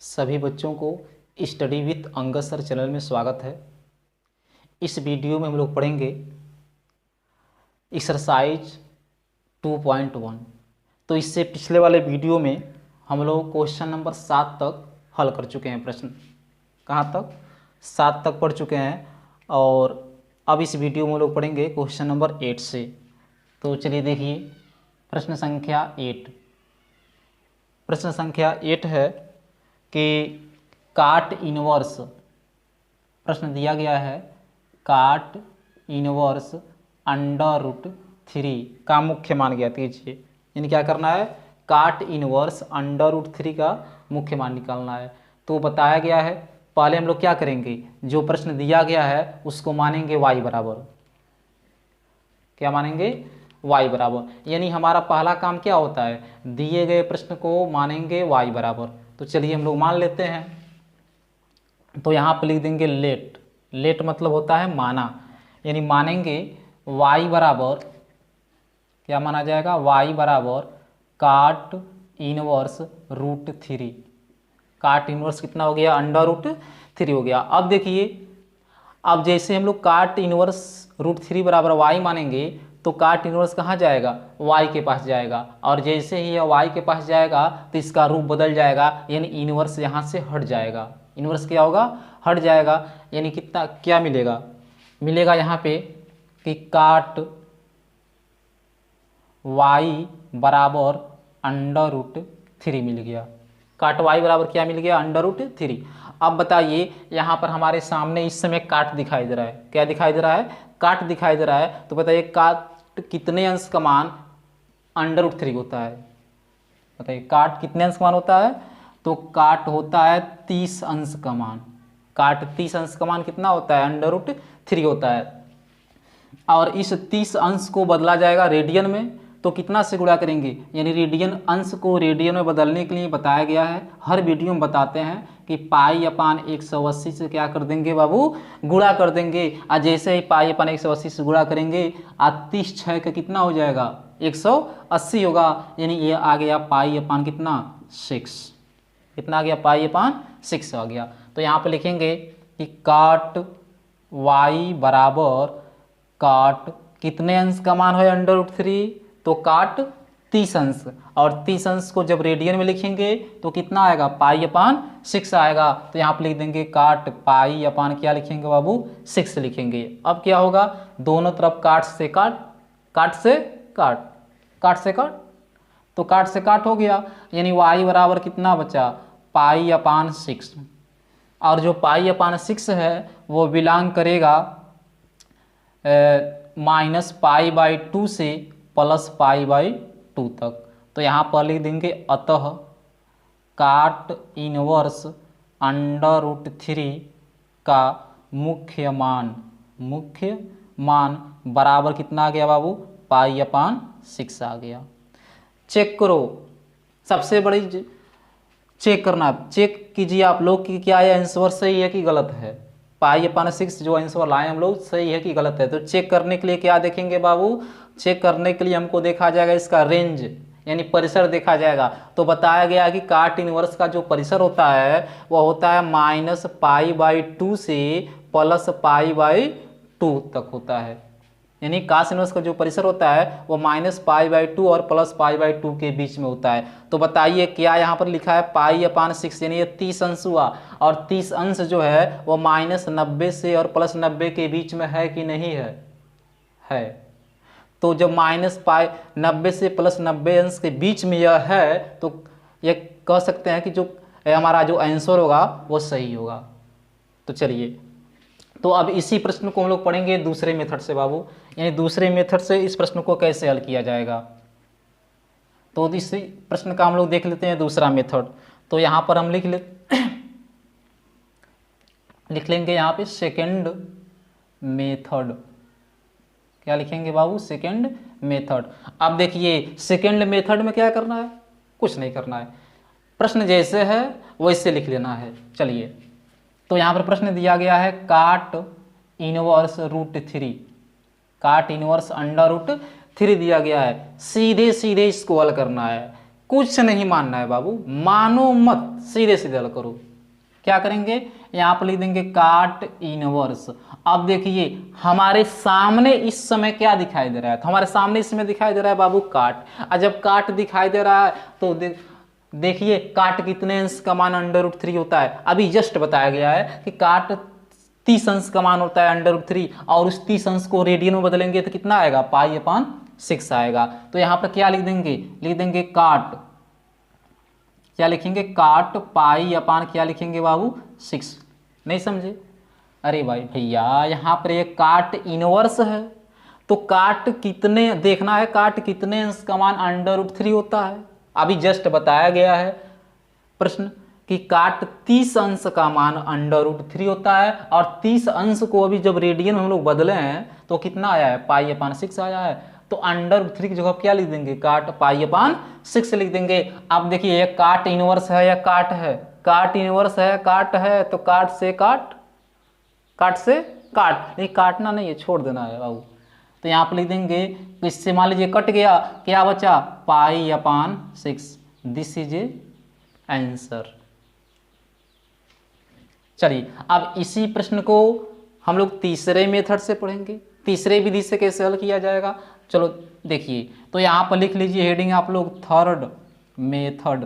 सभी बच्चों को study with Angad sir channel में स्वागत है। इस वीडियो में हम लोग पढ़ेंगे एक्सरसाइज 2.1। तो इससे पिछले वाले वीडियो में हम लोग क्वेश्चन नंबर 7 तक हल कर चुके हैं। प्रश्न कहाँ तक? 7 तक पढ़ चुके हैं और अब इस वीडियो में हम लोग पढ़ेंगे क्वेश्चन नंबर 8 से। तो चलिए देखिए, प्रश्न संख्या 8। प्रश्न संख्या 8 है कि काट इनवर्स, प्रश्न दिया गया है काट इनवर्स √3 का मुख्य मान ज्ञात कीजिए। यानी क्या करना है? काट इनवर्स √3 का मुख्य मान निकालना है। तो बताया गया है, पहले हम लोग क्या करेंगे, जो प्रश्न दिया गया है उसको मानेंगे y बराबर। क्या मानेंगे? y बराबर। यानी हमारा पहला काम क्या होता है, दिए गए प्रश्न को मानेंगे y बराबर। तो चलिए हम लोग मान लेते हैं। तो यहाँ पर लिख देंगे लेट। लेट मतलब होता है माना, यानी मानेंगे y बराबर, क्या माना जाएगा? y बराबर काट इनवर्स √3। काट इनवर्स कितना हो गया? √3 हो गया। अब देखिए, अब जैसे हम लोग काट इनवर्स √3 बराबर y मानेंगे तो काट इनवर्स कहाँ जाएगा? y के पास जाएगा, और जैसे ही यह y के पास जाएगा तो इसका रूप बदल जाएगा, यानी इनवर्स यहाँ से हट जाएगा। इनवर्स क्या होगा? हट जाएगा। यानी कितना क्या मिलेगा? मिलेगा यहाँ पे कि काट y बराबर √3 मिल गया। काट y बराबर क्या मिल गया? √3। अब बताइए, यहाँ पर हमारे सामने इस समय काट दिखाई दे रहा है। क्या दिखाई दे रहा है? काट दिखाई दे रहा है। तो बताइए काट कितने अंश का मान √3 होता है? बताइए काट कितने अंश का मान होता है? तो काट होता है 30 अंश का मान। काट 30 अंश का मान कितना होता है? √3 होता है। और इस 30 अंश को बदला जाएगा रेडियन में, तो कितना से गुणा करेंगे? यानी रेडियन अंश को रेडियन में बदलने के लिए बताया गया है। हर वीडियो में बताते हैं कि π/180 से क्या कर देंगे बाबू? गुणा कर देंगे। और जैसे ही π/180 से गुणा करेंगे, 30 6 का कितना हो जाएगा? 180 होगा। यानी ये आ गया π/ कितना? 6। कितना आ गया? π/6 आ गया। तो यहाँ पे लिखेंगे कि काट y बराबर काट कितने अंश का मान है √3? तो काट 30 अंश, और 30 अंश को जब रेडियन में लिखेंगे तो कितना आएगा? π/6 आएगा। तो यहाँ पर लिख देंगे काट π/ क्या लिखेंगे बाबू? 6 लिखेंगे। अब क्या होगा? दोनों तरफ काट से काट, काट से काट, काट से काट, तो काट से काट हो गया। यानी y बराबर कितना बचा? π/6। और जो π/6 है वो बिलोंग करेगा -π/2 से +π/2 तक। तो यहाँ पर लिख देंगे अतः काट इनवर्स √3 का मुख्य मान बराबर कितना आ गया बाबू? π/6 आ गया। चेक करो, सबसे बड़ी चेक करना, चेक कीजिए आप लोग कि क्या यह आंसर सही है कि गलत है। π/6 जो आंसर लाए हम लोग, सही है कि गलत है। तो चेक करने के लिए क्या देखेंगे बाबू? चेक करने के लिए हमको देखा जाएगा इसका रेंज, यानी परिसर देखा जाएगा। तो बताया गया कि काट इनवर्स का जो परिसर होता है वह होता है -π/2 से +π/2 तक होता है। यानी काट इनवर्स का जो परिसर होता है वो -π/2 और +π/2 के बीच में होता है। तो बताइए क्या यहाँ पर लिखा है? π/6, यानी ये 30 अंश हुआ, और 30 अंश जो है वो -90 से और +90 के बीच में है कि नहीं है? है। तो जब -π/90 से +90 अंश के बीच में यह है, तो ये कह सकते हैं कि जो हमारा जो आंसर होगा वो सही होगा। तो चलिए, तो अब इसी प्रश्न को हम लोग पढ़ेंगे दूसरे मेथड से बाबू। यानी दूसरे मेथड से इस प्रश्न को कैसे हल किया जाएगा। तो इस प्रश्न का हम लोग देख लेते हैं दूसरा मेथड। तो यहाँ पर हम लिख लेंगे यहाँ पे सेकंड मेथड। क्या लिखेंगे बाबू? Second method. अब देखिए, सेकंड मेथड में क्या करना है? कुछ नहीं करना है, प्रश्न जैसे है वैसे लिख लेना है। चलिए, तो यहाँ पर प्रश्न दिया गया है काट इनवर्स √3, काट इनवर्स √3 दिया गया है। सीधे सीधे इसको हल करना है, कुछ नहीं मानना है बाबू, मानो मत, सीधे सीधे हल करो। क्या करेंगे, यहाँ पर लिख देंगे काट इनवर्स। अब देखिए हमारे सामने इस समय क्या दिखाई दे रहा है, तो हमारे सामने इस समय दिखाई दे रहा है बाबू काट। और जब काट दिखाई दे रहा है तो देखिए काट कितने अंश का मान √3 होता है। अभी जस्ट बताया गया है कि काट 30 अंश का मान होता है √3, और उस 30 अंश को रेडियन में बदलेंगे तो कितना आएगा, π/6 आएगा। तो यहाँ पर क्या लिख देंगे, लिख देंगे काट, क्या लिखेंगे, काट π/, क्या लिखेंगे बाबू, 6। नहीं समझे, अरे भाई भैया यहाँ पर एक काट इनवर्स है, तो काट कितने देखना है, काट कितने अंश का मान √3 होता है। अभी जस्ट बताया गया है प्रश्न कि काट 30 अंश का मान √3 होता है, और 30 अंश को अभी जब रेडियन में हम लोग बदले हैं तो कितना आया है, π/6 आया है। तो √3 की जगह क्या लिख देंगे, काट π/6 लिख देंगे। अब देखिए ये काट इनवर्स है या काट है, काट इनवर्स है, काट है, तो काट से काट, काट से काट, नहीं काटना नहीं है, छोड़ देना है बाबू। तो यहाँ पर लिख देंगे, इससे मान लीजिए कट गया, क्या बचा, π/6। This is a answer. चलिए अब इसी प्रश्न को हम लोग तीसरे मेथड से पढ़ेंगे, तीसरे विधि से कैसे हल किया जाएगा। चलो देखिए, तो यहाँ पर लिख लीजिए हेडिंग आप लोग, थर्ड मेथड।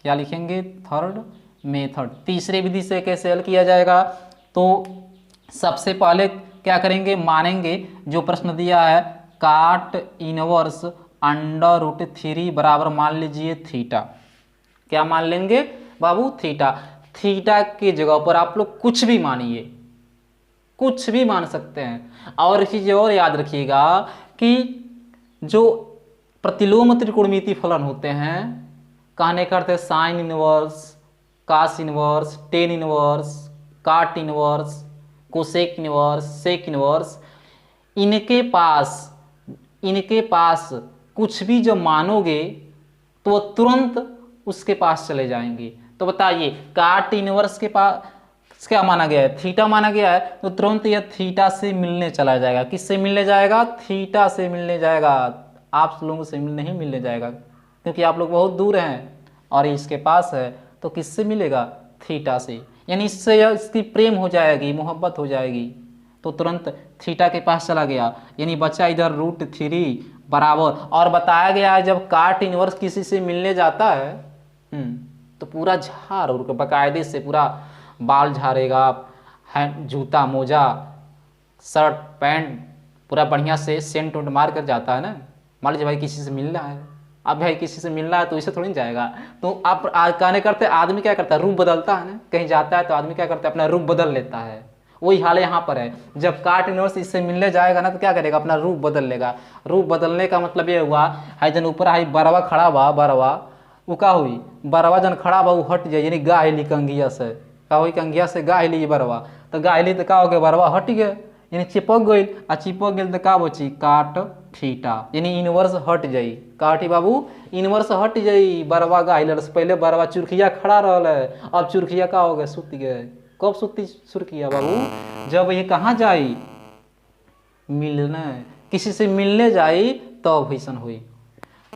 क्या लिखेंगे, थर्ड मेथड, तीसरे विधि से कैसे हल किया जाएगा। तो सबसे पहले क्या करेंगे, मानेंगे जो प्रश्न दिया है, काट इनवर्स √3 बराबर मान लीजिए थीटा। क्या मान लेंगे बाबू, थीटा। थीटा की जगह पर आप लोग कुछ भी मानिए, कुछ भी मान सकते हैं। और इसी चीज और याद रखिएगा कि जो प्रतिलोम त्रिकोणमिति फलन होते हैं, कहने का अर्थ है sine inverse, cos inverse, tan inverse, cot inverse, cosec inverse, sec inverse, इनके पास कुछ भी जब मानोगे तो तुरंत उसके पास चले जाएंगे। तो बताइए काट इनवर्स के पास क्या माना गया है, थीटा माना गया है, तो तुरंत यह थीटा से मिलने चला जाएगा। किससे मिलने जाएगा, थीटा से मिलने जाएगा। आप लोगों से नहीं मिलने जाएगा, क्योंकि आप लोग बहुत दूर हैं और इसके पास है, तो किससे मिलेगा, थीटा से। यानी इससे इसकी प्रेम हो जाएगी, मोहब्बत हो जाएगी, तो तुरंत थीटा के पास चला गया। यानी बचा इधर √3 बराबर। और बताया गया है जब काट इनवर्स किसी से मिलने जाता है तो पूरा झाड़ और बाकायदे से पूरा बाल झाड़ेगा, जूता मोजा शर्ट पैंट पूरा बढ़िया से सेंट उंट मार कर जाता है ना। मान लीजिए भाई किसी से मिलना है, अब भाई किसी से मिलना है तो इसे थोड़ी जाएगा। तो आप कहने करते आदमी क्या करता है, रूप बदलता है ना, कहीं जाता है तो आदमी क्या करता है, अपना रूप बदल लेता है। वही हाल यहाँ पर है, जब काट इनवर्स इससे मिलने जाएगा ना तो क्या करेगा, अपना रूप बदल लेगा। रूप बदलने का मतलब ये हुआ है जन ऊपर आई बरवा खड़ा बा, बरवा वो का हुई, बरवा जन खड़ा बा वो हट जाए, यानी गाय ली कंगिया से, का हुई कंगिया से गाय ली बरवा, तो गाय ली तो का हो गया, बरवा हट गया, यानी चिपक गई। आ चिपक गई तो का बची, काट थीटा, यानी इनवर्स हट जाई। काटी बाबू इनवर्स हट जाई, बरवा गाय से पहले बरवा चुरखिया खड़ा रहा है, अब चुरखिया का हो गया, सुत गए। कब सुती चुरखिया बाबू, जब ये कहाँ जाई, मिलने, किसी से मिलने जाई तब भीषण हुई।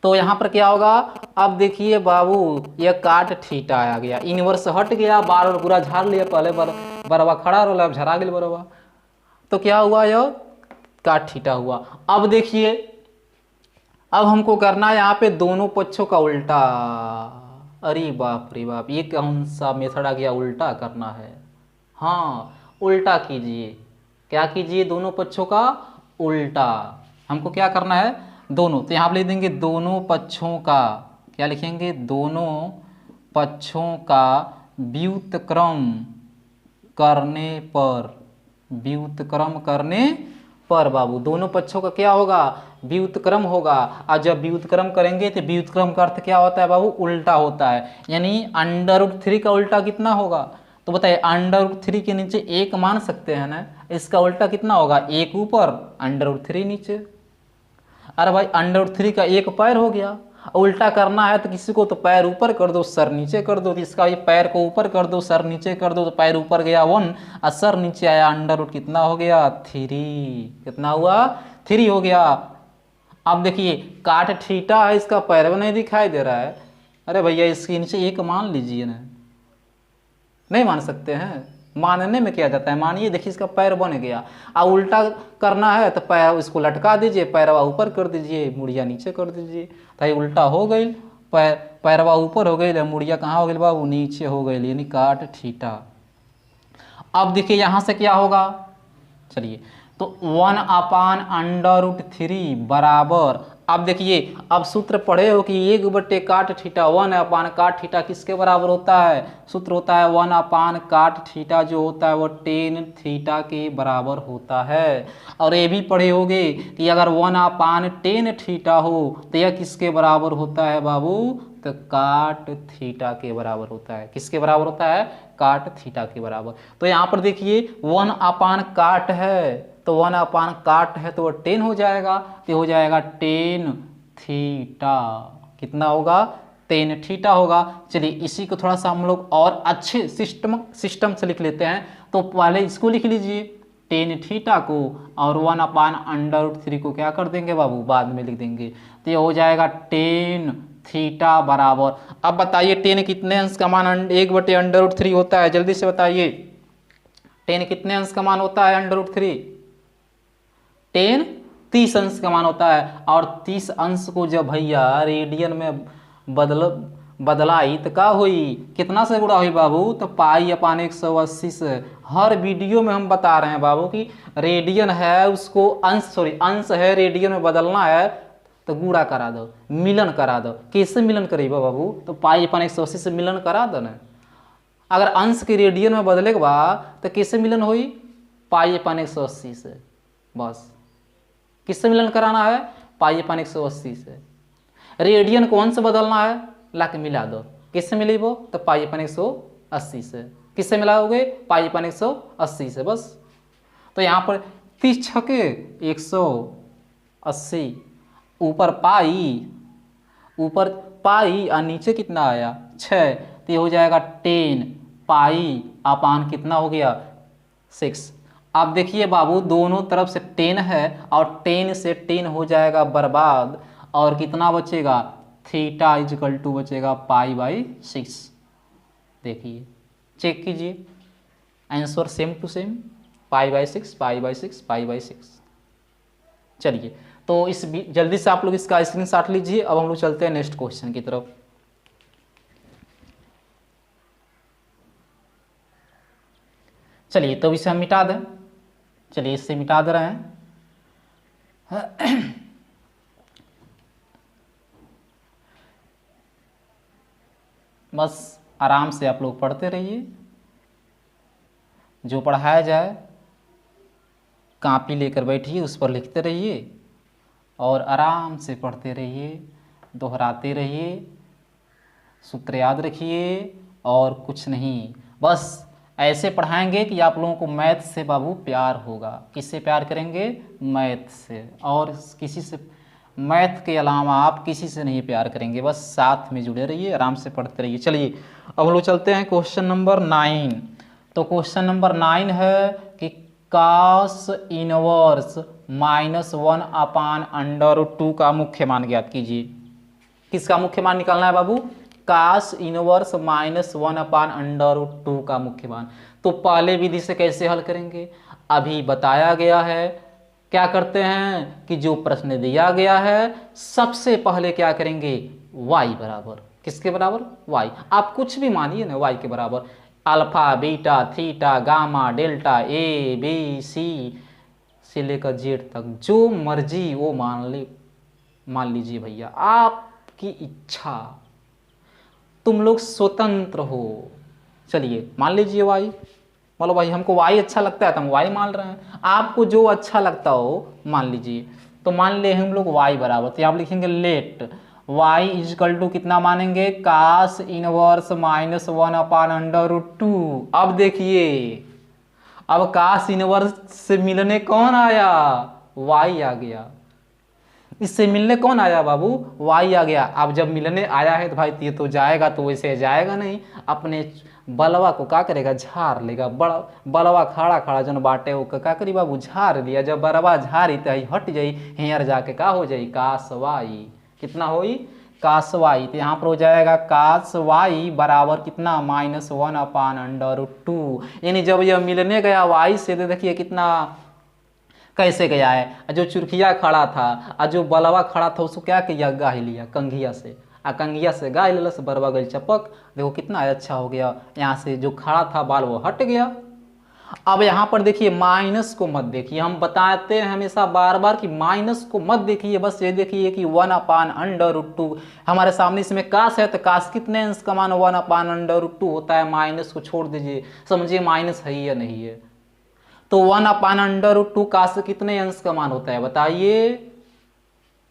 तो यहाँ पर क्या होगा, अब देखिए बाबू ये काट थीटा आ गया, इनवर्स हट गया, बार और पूरा झाड़ लिया, पहले बरवा खड़ा रहा, अब झरा गया बरवा, तो क्या हुआ, यह काट थीटा हुआ। अब देखिए अब हमको करना है यहाँ पे दोनों पक्षों का उल्टा। अरे बाप रे बाप, ये कौन सा मेथड आ गया, उल्टा करना है। हाँ उल्टा कीजिए, क्या कीजिए, दोनों पक्षों का उल्टा। हमको क्या करना है, दोनों, तो यहाँ पर लिख देंगे दोनों पक्षों का, क्या लिखेंगे, दोनों पक्षों का व्युत्क्रम करने पर, व्युत्क्रम करने पर बाबू दोनों पक्षों का क्या होगा, व्युत्क्रम होगा। और जब व्युत्क्रम करेंगे तो व्युत्क्रम का अर्थ क्या होता है बाबू, उल्टा होता है। यानी √3 का उल्टा कितना होगा, तो बताइए √3 के नीचे 1 मान सकते हैं ना, इसका उल्टा कितना होगा, 1 ऊपर √3 नीचे। अरे भाई √3 का 1 पैर हो गया, उल्टा करना है तो किसी को तो पैर ऊपर कर दो सर नीचे कर दो, तो इसका ये पैर को ऊपर कर दो सर नीचे कर दो, तो पैर ऊपर गया 1 और सर नीचे आया, √ कितना हो गया 3, कितना हुआ 3 हो गया। अब देखिए काट थीटा है, इसका पैर भी नहीं दिखाई दे रहा है, अरे भैया इसके नीचे एक मान लीजिए ना, नहीं मान सकते हैं? मानने में क्या जाता है, मानिए देखिए इसका पैर बन गया, अब उल्टा करना है तो पैर इसको लटका दीजिए, पैरवा ऊपर कर दीजिए, मुड़िया नीचे कर दीजिए, तो ये उल्टा हो गई, पैरवा ऊपर हो गई, मुड़िया कहाँ हो गई बाबू, नीचे हो गई, यानी काट थीटा। अब देखिए यहाँ से क्या होगा, चलिए तो 1/√3 बराबर, अब देखिए अब सूत्र पढ़े हो कि 1/काट थीटा, 1/काट थीटा किसके बराबर होता है, सूत्र होता है 1/काट थीटा जो होता है वो टेन थीटा के बराबर होता है। और ये भी पढ़े होगे कि अगर 1/10 थीटा हो तो यह किसके बराबर होता है बाबू, तो काट थीटा के बराबर होता है। किसके बराबर होता है, काट थीटा के बराबर। तो यहाँ पर देखिए 1/काट है, तो 1/काट है तो वो 10 हो जाएगा, तो हो जाएगा 10 थीटा, कितना होगा, 10 थीटा होगा। चलिए इसी को थोड़ा सा हम लोग और अच्छे सिस्टम से लिख लेते हैं। तो पहले इसको लिख लीजिए 10 थीटा को, और 1/√3 को क्या कर देंगे बाबू, बाद में लिख देंगे, तो ये हो जाएगा 10 थीटा बराबर। अब बताइए 10 कितने अंश का मान 1/√3 होता है, जल्दी से बताइए 10 कितने अंश का मान होता है √3, 10 30 अंश का मान होता है। और 30 अंश को जब भैया रेडियन में बदलाई तो का हुई, कितना से गुणा हुई बाबू, तो π/180 से। हर वीडियो में हम बता रहे हैं बाबू कि रेडियन है उसको अंश है रेडियन में बदलना है तो गुणा करा दो, मिलन करा दो। कैसे मिलन करीबा बाबू, तो π/180 से मिलन करा दो ना। अगर अंश के रेडियन में बदले के बाद तो कैसे मिलन हुई, π/180 से। बस किससे मिलन कराना है, π/180 से। रेडियन को अंश बदलना है, ला के मिला दो, किससे मिली वो, तो π/180 से। किससे मिलाओगे, π/180 से, बस। तो यहाँ पर 30 छके 180, ऊपर पाई और नीचे कितना आया 6, तो ये हो जाएगा 10 π/, कितना हो गया 6। अब देखिए बाबू दोनों तरफ से 10 है और 10 से 10 हो जाएगा बर्बाद, और कितना बचेगा, थीटा इजकल टू बचेगा π/6। देखिए चेक कीजिए आंसर सेम टू सेम, π/6 π/6 π/6। चलिए तो इस जल्दी से आप लोग इसका स्क्रीनशॉट लीजिए। अब हम लोग चलते हैं नेक्स्ट क्वेश्चन की तरफ। चलिए तो इसे हम मिटा दें, चलिए इससे मिटा दे रहे हैं। बस आराम से आप लोग पढ़ते रहिए, जो पढ़ाया जाए कॉपी लेकर बैठिए, उस पर लिखते रहिए और आराम से पढ़ते रहिए, दोहराते रहिए, सूत्र याद रखिए और कुछ नहीं। बस ऐसे पढ़ाएंगे कि आप लोगों को मैथ से बाबू प्यार होगा। किससे प्यार करेंगे, मैथ से, और किसी से, मैथ के अलावा आप किसी से नहीं प्यार करेंगे। बस साथ में जुड़े रहिए, आराम से पढ़ते रहिए। चलिए अब हम लोग चलते हैं क्वेश्चन नंबर 9। तो क्वेश्चन नंबर 9 है कि cos इनवर्स -1/√2 का मुख्य मान ज्ञात कीजिए। किसका मुख्य मान निकालना है बाबू, cos इनवर्स -1/√2 का मुख्य मान। तो पहले विधि से कैसे हल करेंगे, अभी बताया गया है। क्या करते हैं कि जो प्रश्न दिया गया है सबसे पहले क्या करेंगे, y बराबर, किसके बराबर, y। आप कुछ भी मानिए ना, y के बराबर, alpha beta theta gamma delta A B C से लेकर जेड तक जो मर्जी वो मान लीजिए भैया, आपकी इच्छा, तुम लोग स्वतंत्र हो। चलिए मान लीजिए वाई, बोलो भाई हमको वाई अच्छा लगता है तो हम वाई मान रहे हैं, आपको जो अच्छा लगता हो मान लीजिए। तो मान ले हम लोग वाई बराबर, तो आप लिखेंगे लेट वाई इजकल टू कितना मानेंगे, cos इनवर्स -1/√2। अब देखिए अब cos इनवर्स से मिलने कौन आया, वाई आ गया। इससे मिलने कौन आया बाबू, वाई आ गया। अब जब मिलने आया है तो भाई ये तो जाएगा, तो वैसे जाएगा नहीं, अपने बलवा को क्या करेगा, झाड़ लेगा। बड़ा बलवा खड़ा खड़ा जन बाटे वो क्या करी बाबू, झाड़ लिया। जब बरवा झाड़ी तो हट जाई, हेयर जाके का हो जाई, cos वाई, कितना होई कास वाई, तो यहाँ पर हो जाएगा कास वाई बराबर कितना -1/√2। यानी जब यह मिलने गया वाई से तो देखिए कितना कैसे गया है। जो चुरखिया खड़ा था और जो बलवा खड़ा था उसको क्या किया, गाह लिया कंघिया से, आ कंघिया से गाह लिया से बरवा गई चपक। देखो कितना अच्छा हो गया, यहाँ से जो खड़ा था बाल वो हट गया। अब यहाँ पर देखिए माइनस को मत देखिए, हम बताते हैं हमेशा बार बार कि माइनस को मत देखिए, बस ये देखिए कि 1/√2 हमारे सामने इसमें काश है, तो काश कितने अंश का मान 1/√2 होता है। माइनस को छोड़ दीजिए, समझिए माइनस है या नहीं है। तो 1/√2 काश कितने अंश का मान होता है बताइए।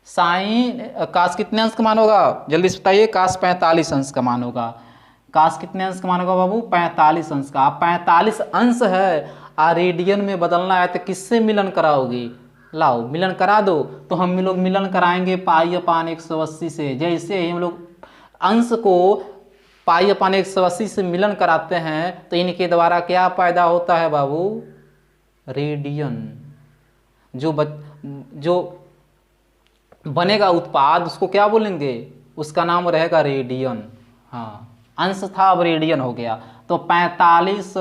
साइन काश कितने अंश का मान होगा, जल्दी से बताइए। काश 45 अंश का मान होगा। काश कितने अंश का मान होगा बाबू, 45 अंश का। 45 अंश है और रेडियन में बदलना है तो किससे मिलन कराओगे, लाओ मिलन करा दो। तो हम लोग मिलन कराएंगे π/180 से। जैसे ही हम लोग अंश को π/180 से मिलन कराते हैं तो इनके द्वारा क्या पैदा होता है बाबू, रेडियन। जो बनेगा उत्पाद उसको क्या बोलेंगे, उसका नाम रहेगा रेडियन। हाँ अंश था अब रेडियन हो गया। तो 45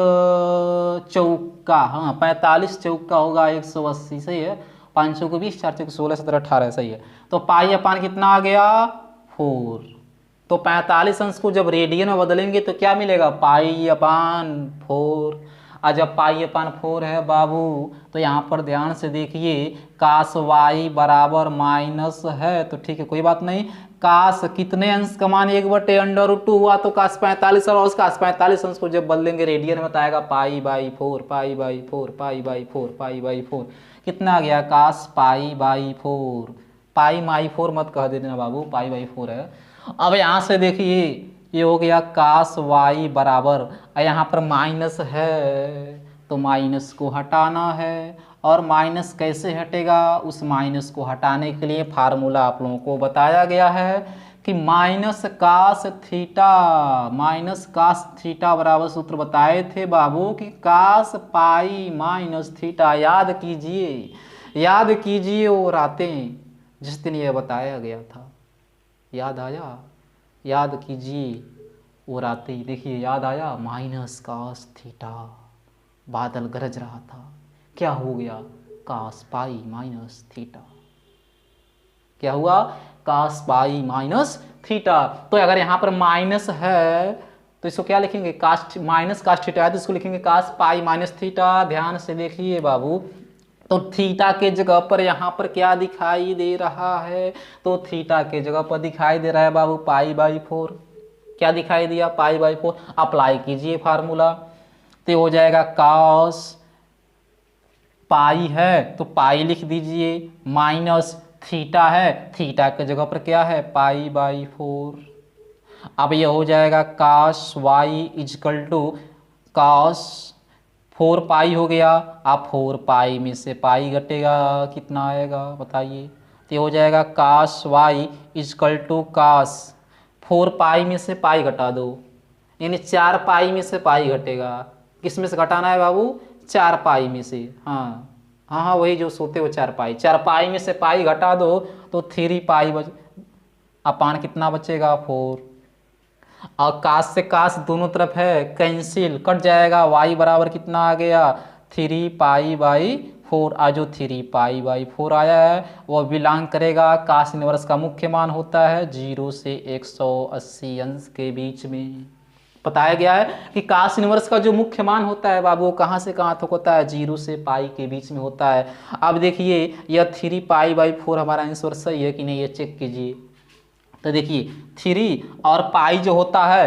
चौका, हाँ 45 चौका होगा 180, सही है। 5 को 20, 4 को 16, 17, 18 सही है। तो π/, कितना आ गया 4। तो 45 अंश को जब रेडियन में बदलेंगे तो क्या मिलेगा π/4। और जब π/4 है बाबू तो यहाँ पर ध्यान से देखिए काश वाई बराबर माइनस है तो ठीक है कोई बात नहीं। काश कितने अंश का मान 1/√2 हुआ तो काश 45 और उस काश 45 अंश को जब बदलेंगे रेडियन में तो आएगा π/4 π/4 π/4 π/4। कितना आ गया काश π/4। π/4 मत कह देना बाबू, π/4 है। अब यहाँ से देखिए ये हो गया काश वाई बराबर, यहाँ पर माइनस है तो माइनस को हटाना है। और माइनस कैसे हटेगा, उस माइनस को हटाने के लिए फार्मूला आप लोगों को बताया गया है कि माइनस काश थीटा बराबर सूत्र बताए थे बाबू कि काश π-θ। याद कीजिए वो रातें जिस दिन यह बताया गया था, याद आया, याद कीजिए वो रातें। देखिए याद आया, -cos θ, बादल गरज रहा था, क्या हो गया cos π-θ। क्या हुआ cos π-θ। तो अगर यहाँ पर माइनस है तो इसको क्या लिखेंगे, -cos θ है तो इसको लिखेंगे cos π-θ। ध्यान से देखिए बाबू, तो थीटा के जगह पर यहाँ पर क्या दिखाई दे रहा है, तो थीटा के जगह पर दिखाई दे रहा है बाबू π/4। क्या दिखाई दिया π/4। अप्लाई कीजिए फार्मूला तो हो जाएगा cos पाई है तो पाई लिख दीजिए, माइनस थीटा है, थीटा के जगह पर क्या है π/4। अब ये हो जाएगा cos y equal to cos 4 हो गया। अब 4 में से पाई घटेगा कितना आएगा बताइए, तो हो जाएगा cos y equal to cos 4 में से पाई घटा दो, यानी 4 में से पाई घटेगा। किस में से घटाना है बाबू, 4 में से। हाँ हाँ हाँ वही जो सोते हो 4 में से पाई घटा दो तो 3 बच, अपान कितना बचेगा 4। और काश से काश दोनों तरफ है कैंसिल, कट जाएगा। y बराबर कितना आ गया 3π/4। आज जो 3π/4 आया है वह बिलोंग करेगा काश इनवर्स का मुख्य मान होता है 0 से 180 अंश के बीच में। बताया गया है कि काश इनवर्स का जो मुख्य मान होता है बाबू कहाँ से कहाँ तक होता है, 0 से पाई के बीच में होता है। अब देखिए यह 3π/4 हमारा आंसर सही है कि नहीं, ये चेक कीजिए। तो देखिए 3 और पाई जो होता है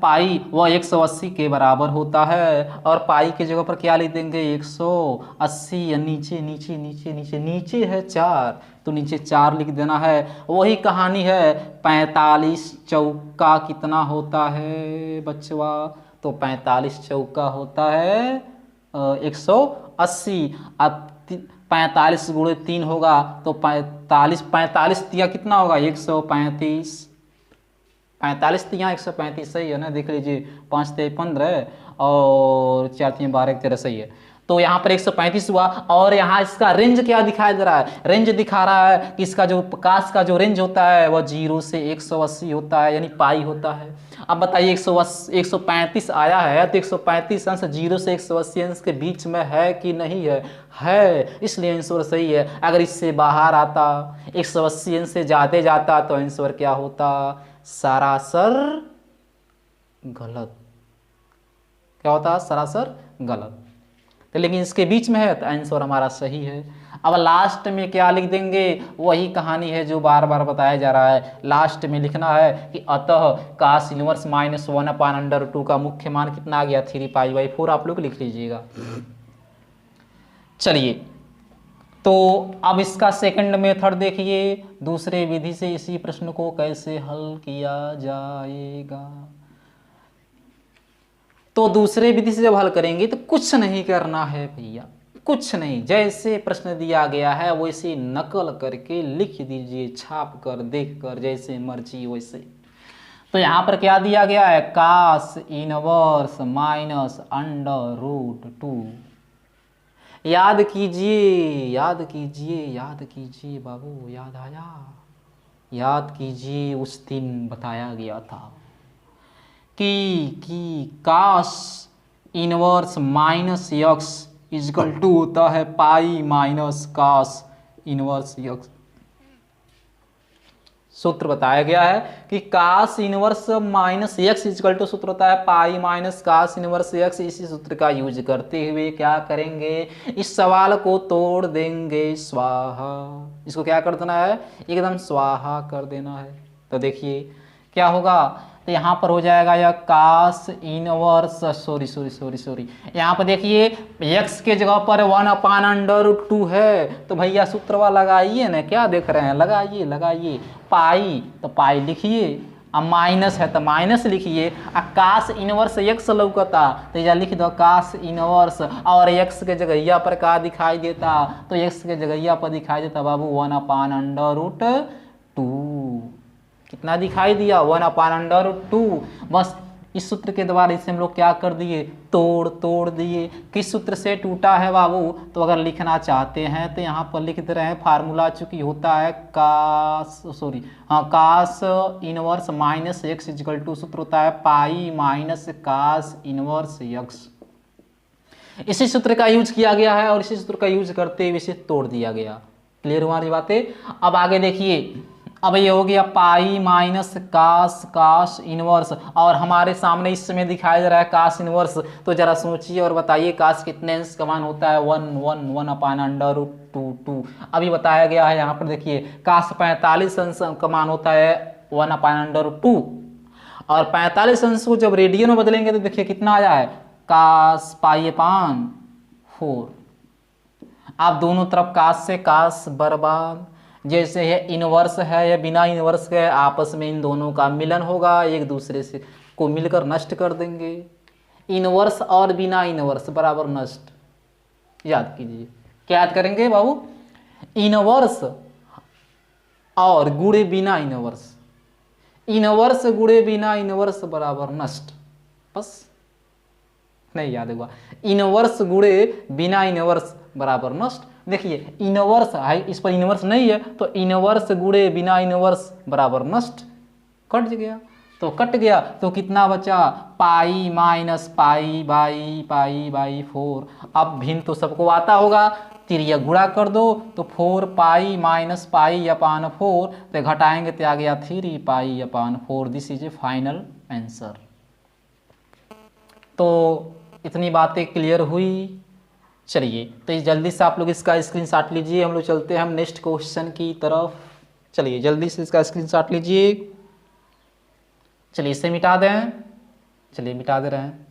पाई वह 180 के बराबर होता है। और पाई की जगह पर क्या लिख देंगे 180, नीचे नीचे नीचे नीचे नीचे है 4 तो नीचे 4 लिख देना है। वही कहानी है 45 चौका कितना होता है बच्चवा, तो 45 चौका होता है 180। अब 45 गुणे 3 होगा तो 45 तिया कितना होगा 135। 45 तिया 135 सही है ना, देख लीजिए 5 3 15 और 4 3 12 13 सही है। तो तो यहाँ पर 135 हुआ। और यहाँ इसका रेंज क्या दिखाई दे रहा है, रेंज दिखा रहा है कि इसका जो काश का जो रेंज होता है वह 0 से 180 होता है, यानी पाई होता है। अब बताइए 135 आया है तो 135 अंश 0 से 180 अंश के बीच में है कि नहीं है, इसलिए आंसर सही है। अगर इससे बाहर आता, 180 अंश से ज़्यादा जाता तो आंसर क्या होता, सरासर गलत। क्या होता है, सरासर गलत। तो लेकिन इसके बीच में है तो आंसर हमारा सही है। अब लास्ट में क्या लिख देंगे, वही कहानी है जो बार बार बताया जा रहा है। लास्ट में लिखना है कि अतः कास इनवर्स -1/√2 का मुख्य मान कितना आ गया, 3π/4। आप लोग लिख लीजिएगा। चलिए, तो अब इसका सेकंड मेथड देखिए, दूसरे विधि से इसी प्रश्न को कैसे हल किया जाएगा। तो दूसरे विधि से जब हल करेंगे तो कुछ नहीं करना है भैया, कुछ नहीं, जैसे प्रश्न दिया गया है वैसे नकल करके लिख दीजिए, छाप कर, देख कर, जैसे मर्जी वैसे। तो यहाँ पर क्या दिया गया है, कास इनवर्स -√2। याद कीजिए, याद कीजिए, याद कीजिए बाबू, याद आया, याद कीजिए, उस दिन बताया गया था कि cos inverse -x equal to होता है pi minus cos inverse x। सूत्र बताया गया है कि cos inverse -x equal to सूत्र होता है pi minus cos inverse x। इसी सूत्र का यूज करते हुए क्या करेंगे, इस सवाल को तोड़ देंगे, स्वाहा। इसको क्या कर देना है, एकदम स्वाहा कर देना है। तो देखिए क्या होगा, तो यहाँ पर हो जाएगा यह कास इनवर्स, सॉरी, यहाँ पर देखिए x के जगह पर 1/√2 है। तो भैया सूत्रवा लगाइए ना, क्या देख रहे हैं, लगाइए लगाइए। पाई तो पाई लिखिए, अब माइनस है तो माइनस लिखिए। कास इनवर्स x लौकता तो यह लिख दो कास इनवर्स, और x के जगह पर का दिखाई देता, तो x के जगह पर दिखाई देता बाबू 1/√2। कितना दिखाई दिया, 1/√2। बस इस सूत्र के द्वारा इसे हम लोग क्या कर दिए, तोड़ दिए। किस सूत्र से टूटा है बाबू, तो अगर लिखना चाहते हैं तो यहाँ पर लिख दे रहे हैं, फार्मूला चूंकि होता है cos inverse -x equal to सूत्र होता है pi minus cos inverse x। इसी सूत्र का यूज किया गया है और इसी सूत्र का यूज करते हुए इसे तोड़ दिया गया। क्लियर हुआ ये बातें। अब आगे देखिए, अब ये हो गया पाई माइनस कास इनवर्स, और हमारे सामने इस समय दिखाई दे रहा है कास इनवर्स। तो जरा सोचिए और बताइए कास कितने अंश का मान होता है, 1/√2। अभी बताया गया है यहाँ पर देखिए, कास 45 अंश का मान होता है 1/√2, और 45 अंश को जब रेडियन में बदलेंगे तो देखिए कितना आया है, कास π/4। आप दोनों तरफ कास से कास बर्बाद। जैसे ये इनवर्स है या बिना इनवर्स के आपस में इन दोनों का मिलन होगा, एक दूसरे से को मिलकर नष्ट कर देंगे। इनवर्स और बिना इनवर्स बराबर नष्ट। याद कीजिए, क्या याद करेंगे बाबू, इनवर्स और गुणे बिना इनवर्स, इनवर्स गुणे बिना इनवर्स बराबर नष्ट। बस नहीं याद हुआ, इनवर्स गुणे बिना इनवर्स बराबर नष्ट। देखिए इनवर्स है, इस पर इनवर्स नहीं है तो इनवर्स गुणे बिना इनवर्स बराबर नष्ट। कट गया तो कट गया, तो कितना बचा, पाई माइनस पाई/4। अब भिन्न तो सबको आता होगा, तिरिया गुणा कर दो तो 4π माइनस π/4, तो घटाएंगे तो आ गया 3π/4। This is a final answer. तो इतनी बातें क्लियर हुई। चलिए तो जल्दी से आप लोग इसका स्क्रीनशॉट लीजिए, हम लोग चलते हैं हम नेक्स्ट क्वेश्चन की तरफ। चलिए जल्दी से इसका स्क्रीनशॉट लीजिए। चलिए इसे मिटा दें, चलिए मिटा दे रहे हैं।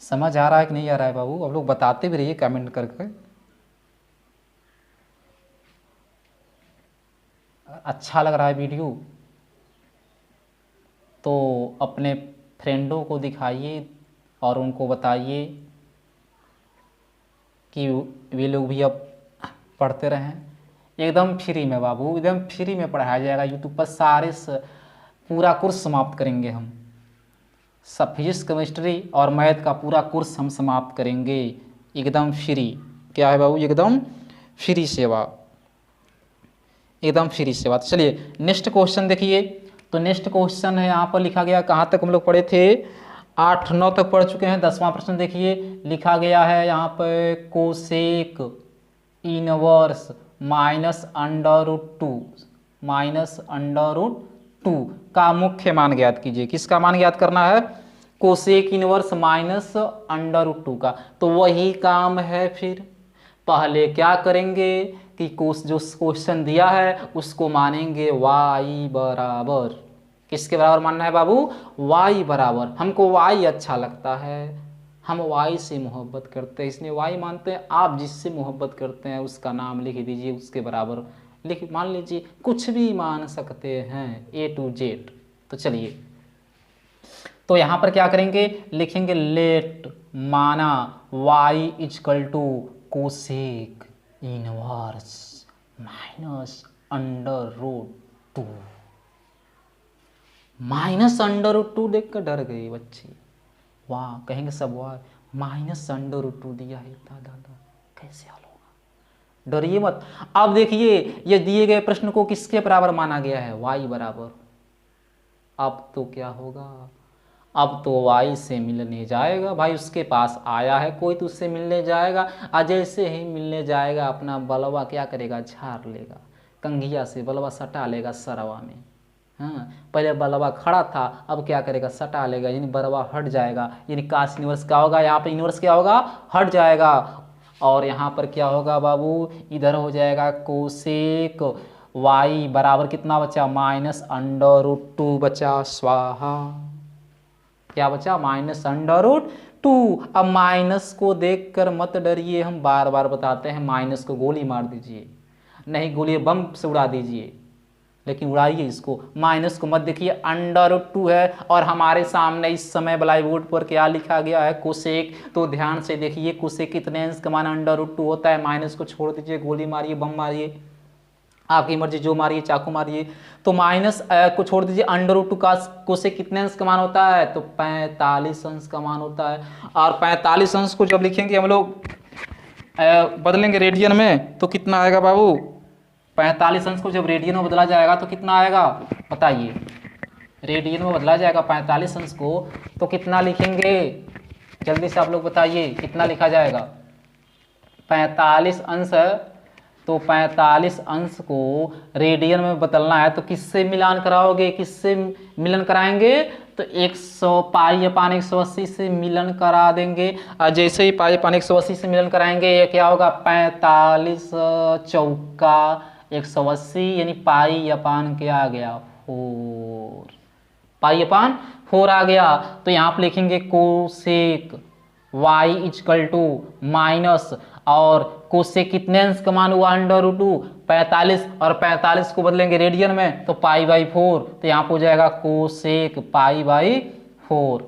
समझ आ रहा है कि नहीं आ रहा है बाबू, आप लोग बताते भी रहिए कमेंट करके। अच्छा लग रहा है वीडियो तो अपने फ्रेंडों को दिखाइए और उनको बताइए कि वे लोग भी अब पढ़ते रहें। एकदम फ्री में बाबू, एकदम फ्री में पढ़ाया जाएगा यूट्यूब पर। पूरा कोर्स समाप्त करेंगे हम, सब फिजिक्स केमिस्ट्री और मैथ का पूरा कोर्स हम समाप्त करेंगे एकदम फ्री। क्या है बाबू? एकदम फ्री सेवा, एकदम फ्री सेवा। तो चलिए नेक्स्ट क्वेश्चन देखिए। तो नेक्स्ट क्वेश्चन है यहाँ पर लिखा गया, कहाँ तक हम लोग पढ़े थे? 8-9 तक पढ़ चुके हैं। 10वां प्रश्न देखिए, लिखा गया है यहाँ पर कोसेक इनवर्स -√2 का मुख्य मान ज्ञात कीजिए। किसका मान ज्ञात करना है? कोसेक इनवर्स -√2 का। तो वही काम है, फिर पहले क्या करेंगे कि जो क्वेश्चन दिया है उसको मानेंगे y बराबर, किसके बराबर मानना है बाबू? y बराबर। हमको y अच्छा लगता है, हम y से मोहब्बत करते हैं इसलिए y मानते हैं। आप जिससे मोहब्बत करते हैं उसका नाम लिख दीजिए, उसके बराबर लिख, मान लीजिए कुछ भी मान सकते हैं A to Z। तो चलिए, तो यहाँ पर क्या करेंगे? लिखेंगे लेट माना y equal to cosec inverse -√2। -√2 देख कर डर गए बच्चे, वाह कहेंगे सब, वाह -√2 दिया है, दादा कैसे हल होगा? डरिए मत। अब देखिए ये दिए गए प्रश्न को किसके बराबर माना गया है? y बराबर। अब तो क्या होगा? अब तो y से मिलने जाएगा भाई, उसके पास आया है कोई तो उससे मिलने जाएगा, और जैसे ही मिलने जाएगा अपना बलवा क्या करेगा? झाड़ लेगा, कंघिया से बलवा सटा लेगा सरवा में। हाँ, पहले बलवा खड़ा था, अब क्या करेगा? सटा लेगा, यानी बलवा हट जाएगा, यानी काश इनवर्स क्या होगा? यहाँ पर इनवर्स क्या होगा? हट जाएगा। और यहाँ पर क्या होगा बाबू? इधर हो जाएगा कोसेक y बराबर कितना बचा? -√2 बचा, स्वाहा। क्या बचा? -√2। अब माइनस को देखकर मत डरिए, हम बार बार बताते हैं, माइनस को गोली मार दीजिए, नहीं गोली बम से उड़ा दीजिए, लेकिन उड़ाइए इसको, माइनस को मत देखिए। √2 है और हमारे सामने इस समय ब्लैक बोर्ड पर क्या लिखा गया है? कोसेक। तो ध्यान से देखिए, कोसेक कितने अंश का मान √2 होता है? माइनस को छोड़ दीजिए, गोली मारिए, बम मारिए, आपकी मर्जी, जो मारिए, चाकू मारिए। तो माइनस को छोड़ दीजिए, √2 का कोसेक कितने अंश का मान होता है? तो 45 अंश का मान होता है। और 45 अंश को जब लिखेंगे हम लोग बदलेंगे रेडियन में, तो कितना आएगा बाबू? 45 अंश को जब रेडियन में बदला जाएगा तो कितना आएगा बताइए? रेडियन में बदला जाएगा 45 अंश को, तो कितना लिखेंगे? जल्दी से आप लोग बताइए, कितना लिखा जाएगा? 45 अंश, तो 45 अंश को रेडियन में बदलना है तो किससे मिलान कराओगे? किससे मिलन कराएंगे? तो 100 π/180 से मिलन करा देंगे। और जैसे ही π/180 से मिलन कराएंगे, ये क्या होगा? 45 चौका 180, यानी π/, क्या आ गया? 4, π/4 आ गया। तो यहाँ पर लिखेंगे cosec y equal to minus, और कोसेक कितने अंश का मान हुआ? √2, 45, और 45 को बदलेंगे रेडियन में तो π/4, तो यहाँ पर हो जाएगा कोसेक π/4।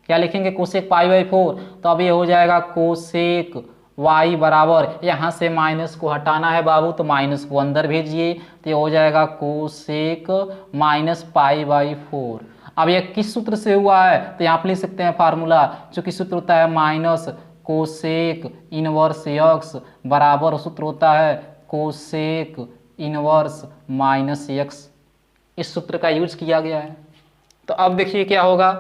क्या लिखेंगे? कोसेक π/4। तो अब ये हो जाएगा कोसेक y बराबर, यहाँ से माइनस को हटाना है बाबू, तो माइनस को अंदर भेजिए, तो ये हो जाएगा कोसेक -π/4। अब ये किस सूत्र से हुआ है? तो यहाँ पर लिख सकते हैं फार्मूला, जो कि सूत्र होता है माइनस कोसेक इनवर्स x बराबर सूत्र होता है कोसेक इनवर्स -x। इस सूत्र का यूज किया गया है। तो अब देखिए क्या होगा।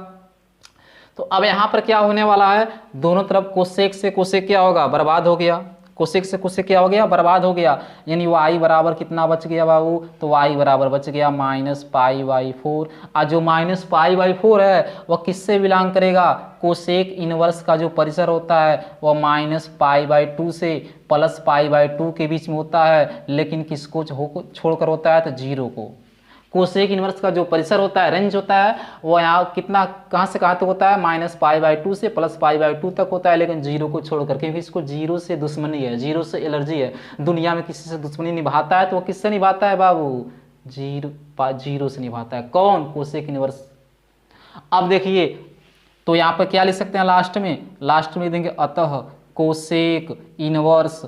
तो अब यहाँ पर क्या होने वाला है? दोनों तरफ कोसेक से कोसेक क्या होगा? बर्बाद हो गया। कोसेक से कोसेक क्या हो गया? बर्बाद हो गया। यानी y बराबर कितना बच गया बाबू? तो y बराबर बच गया -π/4। और जो -π/4 है वह किससे बिलोंग करेगा? कोसेक इनवर्स का जो परिसर होता है वह -π/2 से +π/2 के बीच में होता है, लेकिन किसको छोड़कर होता है? तो 0 को। कोसेक इनवर्स का जो परिसर होता है, रेंज होता है, वो यहाँ कितना, कहाँ से कहाँ तक होता है? -π/2 से +π/2 तक होता है, लेकिन 0 को छोड़कर, क्योंकि इसको 0 से दुश्मनी है, 0 से एलर्जी है। दुनिया में किसी से दुश्मनी निभाता है तो वो किससे निभाता है बाबू? 0 से निभाता है। कौन? Cosec inverse. अब देखिए, तो यहाँ पर क्या लिख सकते हैं लास्ट में देंगे अतः कोसेक इनवर्स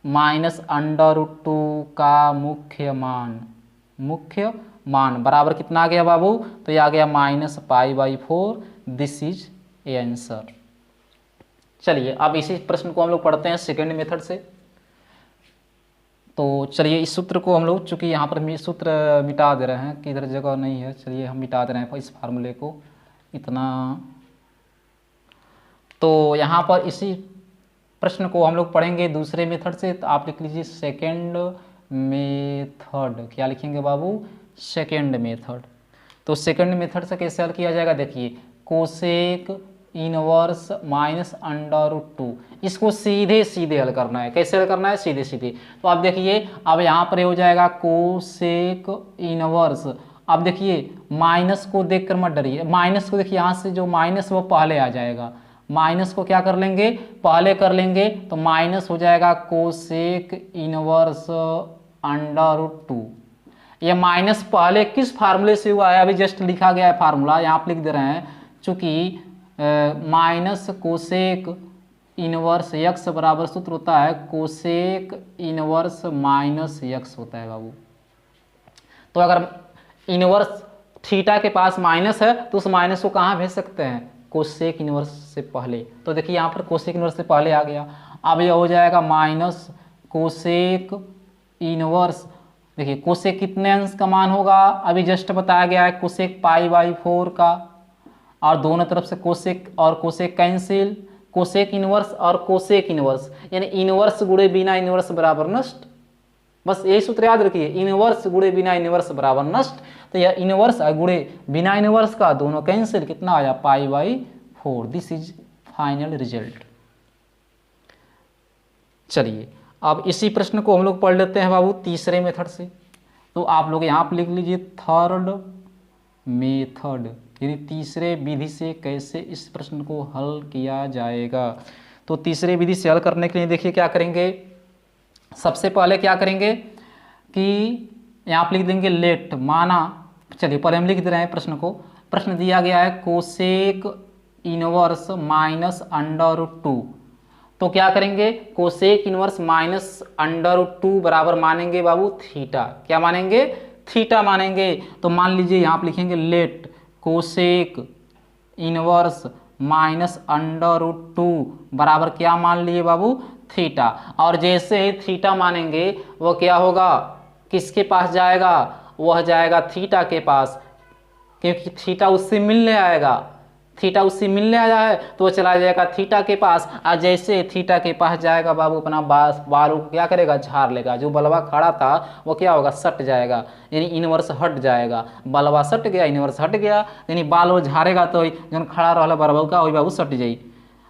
-√2 का मुख्य मान मुख्य मान बराबर कितना आ गया बाबू, तो ये आ गया -π/4। This is a answer. चलिए अब इसी प्रश्न को हम लोग पढ़ते हैं सेकेंड मेथड से। तो चलिए इस सूत्र को हम लोग, चूंकि यहाँ पर सूत्र मिटा दे रहे हैं कि इधर जगह नहीं है, चलिए हम मिटा दे रहे हैं इस फार्मूले को इतना। तो यहाँ पर इसी प्रश्न को हम लोग पढ़ेंगे दूसरे मेथड से। तो आप लिख लीजिए सेकेंड मेथड। क्या लिखेंगे बाबू, सेकेंड मेथड। तो सेकेंड मेथड से कैसे हल किया जाएगा, देखिए कोसेक इनवर्स -√2, इसको सीधे सीधे हल करना है। कैसे हल करना है, सीधे सीधे। तो आप देखिए अब यहाँ पर हो जाएगा कोसेक इनवर्स। अब देखिए माइनस को देखकर मत डरिए, माइनस को देखिए यहाँ से जो माइनस वो पहले आ जाएगा, माइनस को क्या कर लेंगे, पहले कर लेंगे। तो माइनस हो जाएगा कोसेक इनवर्स √2। ये माइनस पहले किस फार्मूले से हुआ है, अभी जस्ट लिखा गया है फार्मूला, यहाँ आप लिख दे रहे हैं। चूंकि माइनस कोसेक इनवर्स यक्स बराबर सूत्र होता है कोसेक इनवर्स -x होता है बाबू। तो अगर इनवर्स थीटा के पास माइनस है तो उस माइनस को कहाँ भेज सकते हैं, कोसेक इनवर्स से पहले। तो देखिए यहाँ पर कोसेक इनवर्स से पहले आ गया। अब यह हो जाएगा माइनस कोसेक इनवर्स। देखिए कोसेक कितने अंश का मान होगा, अभी जस्ट बताया गया है कोसेक π/4 का, और दोनों तरफ से कोसेक और कोसेक कैंसिल, कोसेक इनवर्स और कोसेक इनवर्स, यानी इनवर्स गुणे बिना इनवर्स बराबर नष्ट। बस यही सूत्र याद रखिए, इनवर्स गुणे बिना इनवर्स बराबर नष्ट। तो यह इनवर्स गुणे बिना इनवर्स का दोनों कैंसिल, कितना आया π/4। This is final result. चलिए अब इसी प्रश्न को हम लोग पढ़ लेते हैं बाबू तीसरे मेथड से। तो आप लोग यहाँ पर लिख लीजिए थर्ड मेथड, यानी तीसरे विधि से कैसे इस प्रश्न को हल किया जाएगा। तो तीसरे विधि से हल करने के लिए देखिए क्या करेंगे, सबसे पहले क्या करेंगे कि यहाँ पर लिख देंगे लेट माना। चलिए पहले हम लिख दे रहे हैं प्रश्न को। प्रश्न दिया गया है कोसेक इनवर्स -√2। तो क्या करेंगे, कोसेक इनवर्स -√2 बराबर मानेंगे बाबू थीटा। क्या मानेंगे, थीटा मानेंगे। तो मान लीजिए यहाँ पर लिखेंगे लेट कोसेक इनवर्स -√2 बराबर क्या मान लिए बाबू, थीटा। और जैसे ही थीटा मानेंगे वो क्या होगा, किसके पास जाएगा, वह जाएगा थीटा के पास, क्योंकि थीटा उससे मिलने आएगा। थीटा उससे मिलने आया है तो वो चला जाएगा थीटा के पास। और जैसे थीटा के पास जाएगा बाबू अपना बालों को क्या करेगा, झाड़ लेगा। जो बलवा खड़ा था वो क्या होगा, सट जाएगा, यानी इनवर्स हट जाएगा। बलवा सट गया, इनवर्स हट गया, यानी बाल वो झाड़ेगा तो जो खड़ा रहा बलवा का वही बाबू सट जाई।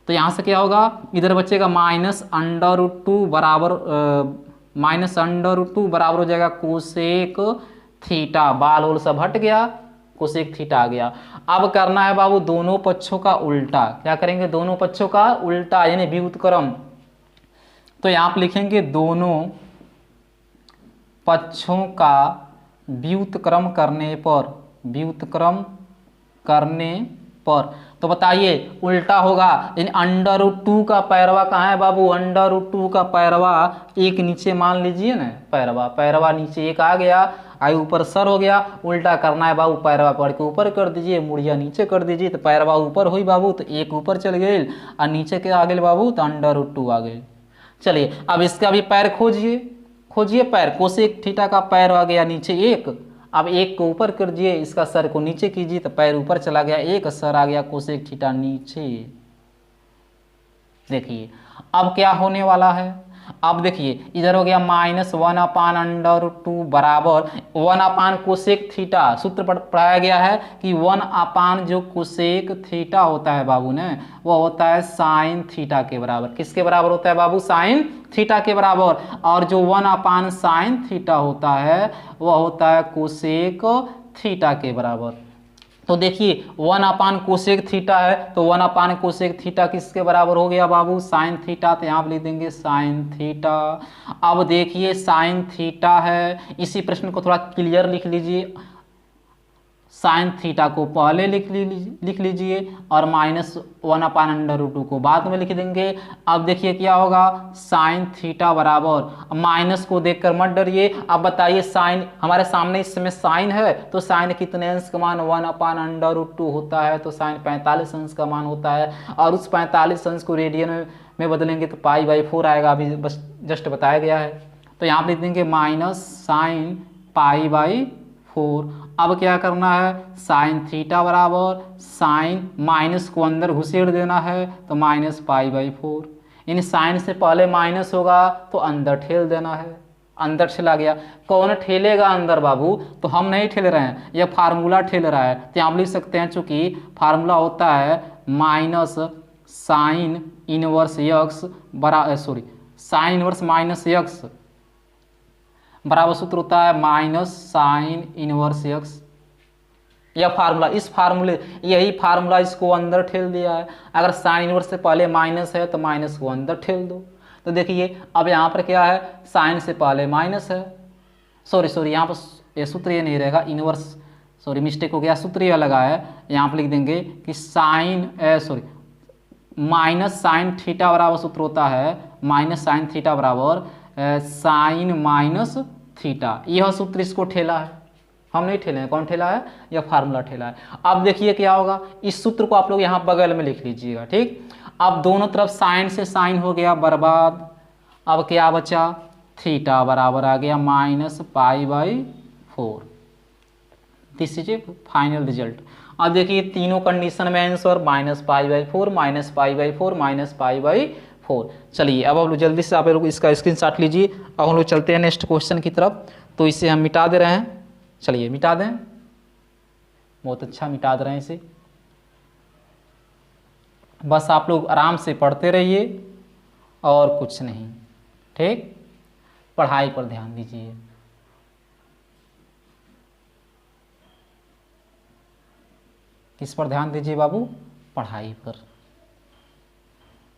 तो यहाँ से क्या होगा, इधर बचेगा -√2 बराबर -√2 बराबर हो जाएगा कोसेक थीटा। बाल ओल सब हट गया, कोसेक थीटा आ गया। अब करना है बाबू दोनों पक्षों का उल्टा। क्या करेंगे, दोनों पक्षों का उल्टा यानी व्युत्क्रम। तो यहाँ पर लिखेंगे दोनों पक्षों का व्युत्क्रम करने पर, व्युत्क्रम करने पर। तो बताइए उल्टा होगा, यानी √2 का पैरवा कहाँ है बाबू, √2 का पैरवा एक नीचे मान लीजिए ना, पैरवा नीचे एक आ गया, आई ऊपर सर हो गया। उल्टा करना है बाबू, पैरवा पढ़ के ऊपर कर दीजिए, मुड़िया नीचे कर दीजिए। तो पैरवा ऊपर हुई बाबू तो एक ऊपर चल गए, और नीचे के आ गए बाबू तो √2 आ गए। चलिए अब इसका भी पैर खोजिए, खोजिए पैर। कोसेक थीटा का पैर आ गया नीचे एक, अब एक को ऊपर कर दिए, इसका सर को नीचे कीजिए तो पैर ऊपर चला गया, एक सर आ गया कोसेक थीटा नीचे। देखिए अब क्या होने वाला है, अब देखिए इधर हो गया -1/√2 बराबर 1/ कोसेक थीटा। सूत्र पढ़ाया गया है कि 1/ जो कोसेक थीटा होता है बाबू ने, वो होता है साइन थीटा के बराबर। किसके बराबर होता है बाबू, साइन थीटा के बराबर। और जो 1/ साइन थीटा होता है वह होता है कोसेक थीटा के बराबर। तो देखिए 1/ कोसेक थीटा है, तो 1/ कोसेक थीटा किसके बराबर हो गया बाबू, साइन थीटा। तो यहाँ पर लिख देंगे साइन थीटा। अब देखिए साइन थीटा है, इसी प्रश्न को थोड़ा क्लियर लिख लीजिए। साइन थीटा को पहले लिख लीजिए और -1/√2 को बाद में लिख देंगे। अब देखिए क्या होगा, साइन थीटा बराबर, माइनस को देखकर मत डरिए। अब बताइए साइन हमारे सामने इस समय साइन है, तो साइन कितने अंश का मान 1/√2 होता है, तो साइन 45 अंश का मान होता है। और उस 45 अंश को रेडियन में बदलेंगे तो π/4 आएगा, अभी बस जस्ट बताया गया है। तो यहाँ पर लिख देंगे माइनस साइन π/4। अब क्या करना है, साइन थीटा बराबर साइन, माइनस को अंदर घुसेड़ देना है तो -π/4, यानी साइन से पहले माइनस होगा तो अंदर ठेल देना है। अंदर ठेला गया, कौन ठेलेगा अंदर बाबू, तो हम नहीं ठेल रहे हैं, यह फार्मूला ठेल रहा है। तो आप लिख सकते हैं, चूंकि फार्मूला होता है minus sine inverse x sine inverse minus x बराबर सूत्र होता है माइनस साइन इनवर्स यक्स। यह फार्मूला, इस फार्मूले, यही फार्मूला इसको अंदर ठेल दिया है। अगर साइन इनवर्स से पहले माइनस है तो माइनस को अंदर ठेल दो। तो देखिए अब यहाँ पर क्या है, साइन से पहले माइनस है, सॉरी यहाँ पर ये सूत्र ये नहीं रहेगा, इनवर्स मिस्टेक हो गया, सूत्र यह लगा है। यहाँ पर लिख देंगे कि साइन माइनस साइन थीटा बराबर सूत्र होता है माइनस साइन थीटा बराबर साइन माइनस थीटा। यह सूत्र इसको ठेला है, हम नहीं ठेले हैं, कौन ठेला है, यह फार्मूला ठेला है। अब देखिए क्या होगा, इस सूत्र को आप लोग यहाँ बगल में लिख लीजिएगा, ठीक। अब दोनों तरफ साइन से साइन हो गया बर्बाद। अब क्या बचा, थीटा बराबर आ गया -π/4। This is a final result. अब देखिए तीनों कंडीशन में आंसर -π/4 -π/4 -π/4। चलिए अब हम लोग जल्दी से आप लोग इसका स्क्रीनशॉट लीजिए। अब हम लोग चलते हैं नेक्स्ट क्वेश्चन की तरफ। तो इसे हम मिटा दे रहे हैं, चलिए मिटा दें, बहुत अच्छा मिटा दे रहे हैं इसे। बस आप लोग आराम से पढ़ते रहिए और कुछ नहीं, ठीक। पढ़ाई पर ध्यान दीजिए। किस पर ध्यान दीजिए बाबू, पढ़ाई पर।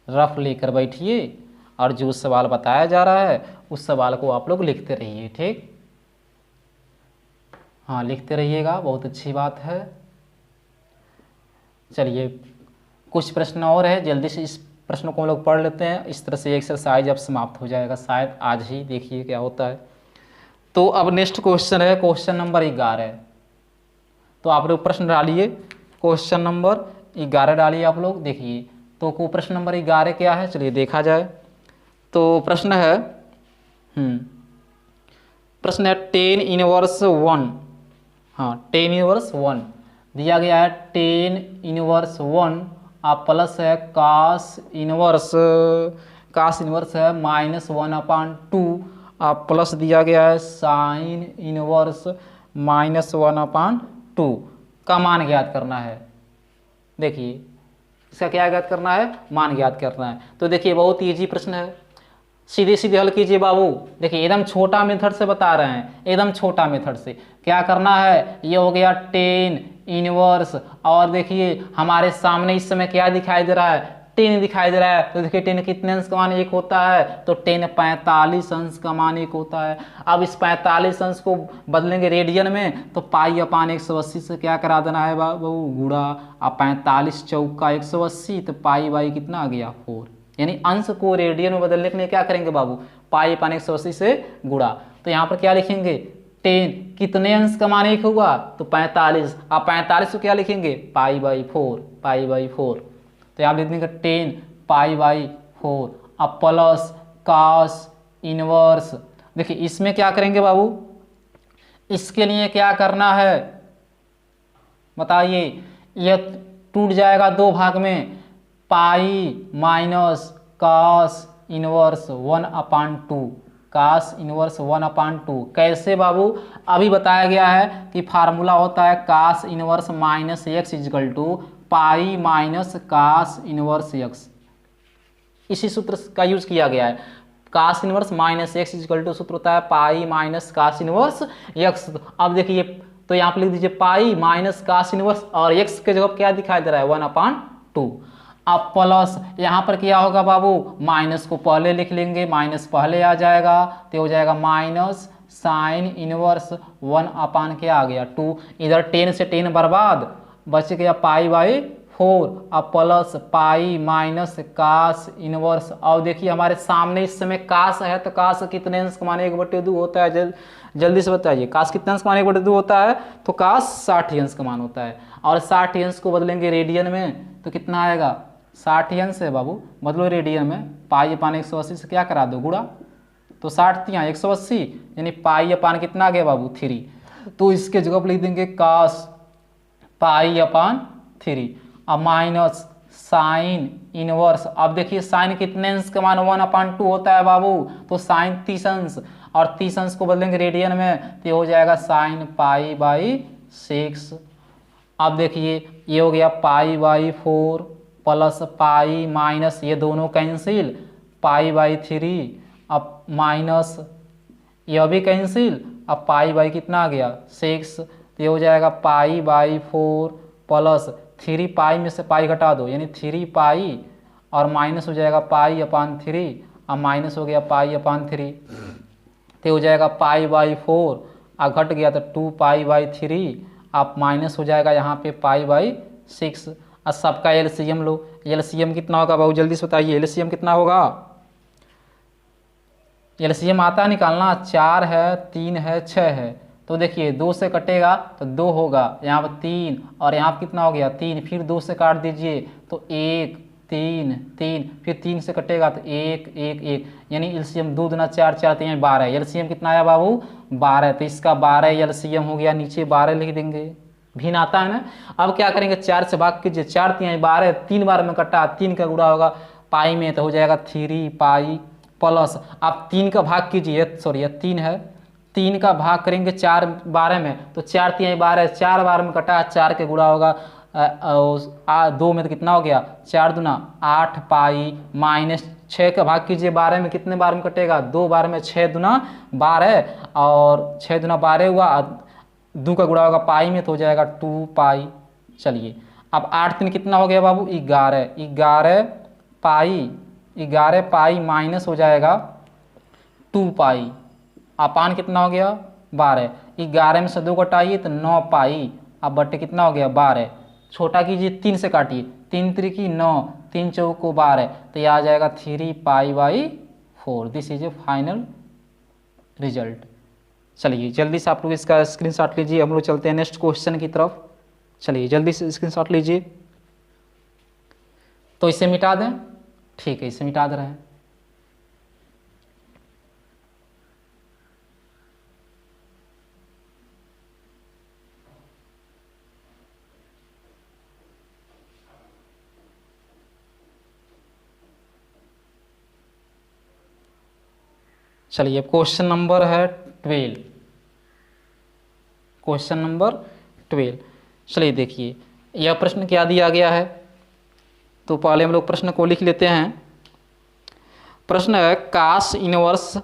रफ लेकर बैठिए और जो सवाल बताया जा रहा है उस सवाल को आप लोग लिखते रहिए, ठीक। हाँ लिखते रहिएगा, बहुत अच्छी बात है। चलिए कुछ प्रश्न और है, जल्दी से इस प्रश्न को हम लोग पढ़ लेते हैं। इस तरह से एक्सरसाइज अब समाप्त हो जाएगा, शायद आज ही, देखिए क्या होता है। तो अब नेक्स्ट क्वेश्चन है क्वेश्चन नंबर 11। तो आप लोग प्रश्न डालिए, क्वेश्चन नंबर 11 डालिए आप लोग। देखिए तो को प्रश्न नंबर 11 क्या है, चलिए देखा जाए। तो प्रश्न है प्रश्न है 10 इनवर्स 1, हाँ 10 इनवर्स 1 दिया गया है। 10 इनवर्स 1 आप प्लस है कास इनवर्स है -1/2 आप प्लस दिया गया है साइन इनवर्स -1/2 का मान ज्ञात करना है। देखिए इसका क्या ज्ञात करना है, मान ज्ञात करना है। तो देखिए बहुत इजी प्रश्न है, सीधे सीधे हल कीजिए बाबू। देखिए एकदम छोटा मेथड से बता रहे हैं, एकदम छोटा मेथड से। क्या करना है, ये हो गया 10 इनवर्स, और देखिए हमारे सामने इस समय क्या दिखाई दे रहा है, 10 दिखाई दे रहा है। तो देखिए 10 कितने अंश का मान 1 होता है, तो 10 45 अंश का मान 1 होता है। अब इस 45 अंश को बदलेंगे रेडियन में, तो π/180 से क्या करा देना है बाबू, गुणा। अब 45 चौका 180, तो π/, कितना आ गया 4। यानी अंश को रेडियन में बदलने के लिए क्या करेंगे बाबू, π/180 से गुणा। तो यहाँ पर क्या लिखेंगे, 10 कितने अंश का मान 1 हुआ, तो 45। आप 45 को क्या लिखेंगे, π/4। तो यहाँ लिख देंगे 10 π/4। अब प्लस कास इनवर्स। देखिए इसमें क्या करेंगे बाबू, इसके लिए क्या करना है बताइए, यह टूट जाएगा 2 भाग में, पाई माइनस कास इनवर्स 1/2, कास इनवर्स 1/2। कैसे बाबू, अभी बताया गया है कि फार्मूला होता है cos inverse minus x is equal to pi minus cos inverse x. इसी सूत्र का यूज किया गया है, cos inverse minus x is equal to सूत्र होता है pi minus cos inverse x. अब देखिए तो यहाँ पे लिख दीजिए पाई माइनस कास इनवर्स, और एक्स के जगह क्या दिखाई दे रहा है 1/2। अब प्लस यहाँ पर क्या होगा बाबू, माइनस को पहले लिख लेंगे, माइनस पहले आ जाएगा तो हो जाएगा माइनस साइन इनवर्स 1 क्या आ गया 2, इधर 10 से 10 बर्बाद, बच गया पाई बाई 4, अब plus pi minus cos inverse. अब देखिए हमारे सामने इस समय कास है, तो कास कितने अंश का मान 1/2 होता है, जल्दी से बताइए कास कितने अंश का मान 1/2 होता है, तो कास 60 अंश का मान होता है। और 60 अंश को बदलेंगे रेडियन में तो कितना आएगा, 60 अंश है बाबू, बदलो रेडियन में, पाई अपान 180 से क्या करा दो गुणा, तो 60 यहाँ 180 यानी पाई अपान कितना आ गया बाबू 3, तो इसके जगह पर लिख देंगे कास पाई अपान 3। अब माइनस साइन इनवर्स, अब देखिए साइन कितने अंश का मान 1/2 होता है बाबू, तो साइन 30 अंश, और 30 अंश को बदलेंगे रेडियन में तो हो जाएगा साइन पाई बाई 6। अब देखिए ये हो गया पाई बाई 4 प्लस पाई माइनस ये दोनों कैंसिल, पाई बाई 3, अब माइनस यह भी कैंसिल, अब पाई बाई कितना आ गया 6, तो ये हो जाएगा पाई बाई 4 प्लस 3 पाई में से पाई घटा दो यानी 3 पाई, और माइनस हो जाएगा पाई अपान 3, अब माइनस हो गया पाई अपान 3, तो हो जाएगा पाई बाई 4, और घट गया तो 2 पाई बाई 3, आप माइनस हो जाएगा यहाँ पे पाई बाई 6। और सबका एलसीएम लो, एलसीएम कितना होगा बाबू जल्दी से बताइए, एलसीएम कितना होगा, एलसीएम आता है निकालना, 4 है 3 है 6 है, तो देखिए 2 से कटेगा तो 2 होगा, यहाँ पर 3 और यहाँ पर कितना हो गया 3, फिर 2 से काट दीजिए तो 1 3 3, फिर 3 से कटेगा तो 1 1 1, यानी एलसीएम 2 दूना 4 4 3 12, एलसीएम कितना आया बाबू 12, तो इसका 12 एलसीएम हो गया, नीचे 12 लिख देंगे, भिन्न आता है ना। अब क्या करेंगे 4 से भाग कीजिए, 4 3 12, 3 बार में कटा, 3 का गुणा होगा पाई में तो हो जाएगा 3 पाई, प्लस आप 3 का भाग कीजिए, सॉरी ये 3 है, 3 का भाग करेंगे 4 12 में तो 4 3 12, 4 बार में कटा, 4 के गुणा होगा 2 में तो कितना हो गया 4 दूना 8 पाई माइनस 6 का भाग कीजिए 12 में, कितने बार में कटेगा 2 बार में, 6 दूना 12 और 6 दूना 12 हुआ, 2 का गुणा होगा पाई में तो हो जाएगा 2 पाई। चलिए अब 8 3 कितना हो गया बाबू 11, 11 पाई माइनस हो जाएगा 2 पाई, अपान कितना हो गया 12, 11 में से 2 घटाइए तो 9 पाई, अब बट्टे कितना हो गया 12, छोटा कीजिए 3 से काटिए, 3 3 9, 3 चौको 12, तो यह आ जाएगा 3 पाई by 4। This is a final result. चलिए जल्दी से आप लोग इसका स्क्रीनशॉट लीजिए, हम लोग चलते हैं नेक्स्ट क्वेश्चन की तरफ। चलिए जल्दी से स्क्रीनशॉट लीजिए, तो इसे मिटा दें, ठीक है इसे मिटा दे रहे हैं। चलिए क्वेश्चन नंबर है 12, क्वेश्चन नंबर 12। चलिए देखिए यह प्रश्न क्या दिया गया है, तो पहले हम लोग प्रश्न को लिख लेते हैं। प्रश्न है कास इनवर्स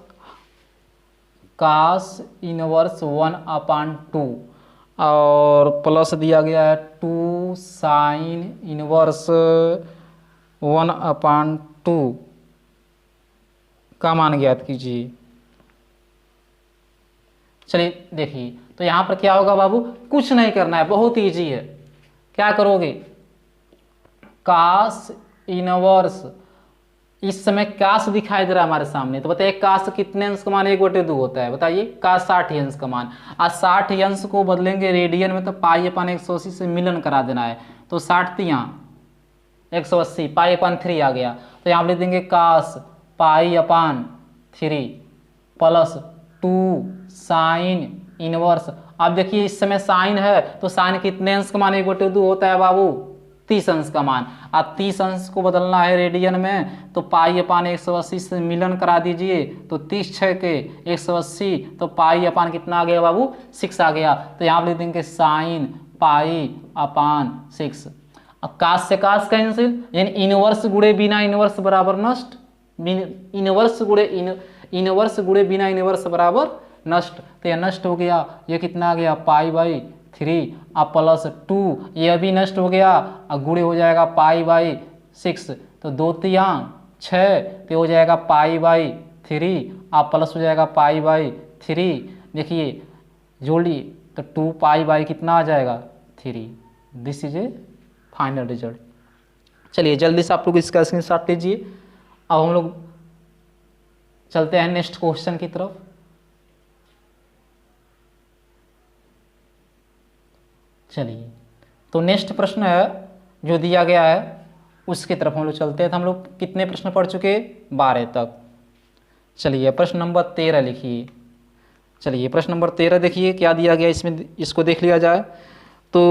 1/2 और प्लस दिया गया है 2 साइन इनवर्स 1/2 का मान ज्ञात कीजिए। चलिए देखिए तो यहाँ पर क्या होगा बाबू, कुछ नहीं करना है, बहुत इजी है। क्या करोगे, कास इनवर्स, इस समय कास दिखाई दे रहा है हमारे सामने, तो बताइए कास कितने अंश का मान 1/2 होता है, बताइए कास 60 अंश का मान, आज 60 अंश को बदलेंगे रेडियन में तो पाई अपान 180 से मिलन करा देना है, तो 60 यहाँ 180 पाई अपान 3 आ गया, तो यहाँ लिख देंगे कास पाई अपान 3 प्लस 2 साइन इनवर्स। अब देखिए इस समय साइन है तो साइन कितने अंश का मान 1/2 होता है बाबू 30 अंश का मान, अब 30 अंश को बदलना है रेडियन में तो पाई अपान 180 से मिलन करा दीजिए, तो 30 6 के 180, तो पाई अपान कितना आ गया बाबू 6 आ गया, तो यहाँ लिख देंगे साइन पाई अपान 6। अब कास से कास कैंसिल, यानी इनवर्स गुणे बिना इनवर्स बराबर नष्ट, इनवर्स गुणे बिना इनवर्स बराबर नष्ट, तो यह नष्ट हो गया, ये कितना आ गया पाई बाई 3, अब प्लस 2 यह भी नष्ट हो गया, अब गुणे हो जाएगा पाई बाई 6, तो 2×3 तो हो जाएगा π/3 आप प्लस हो जाएगा π/3। देखिए जोड़ लिए तो 2π कितना आ जाएगा 3। This is a final result. चलिए जल्दी से आप लोग इसका स्क्रीनशॉट लीजिए। अब हम लोग चलते हैं नेक्स्ट क्वेश्चन की तरफ। चलिए तो नेक्स्ट प्रश्न है जो दिया गया है उसकी तरफ हम लोग चलते हैं। तो हम लोग कितने प्रश्न पढ़ चुके 12 तक। चलिए प्रश्न नंबर 13 लिखिए। चलिए प्रश्न नंबर 13 देखिए क्या दिया गया इसमें, इसको देख लिया जाए। तो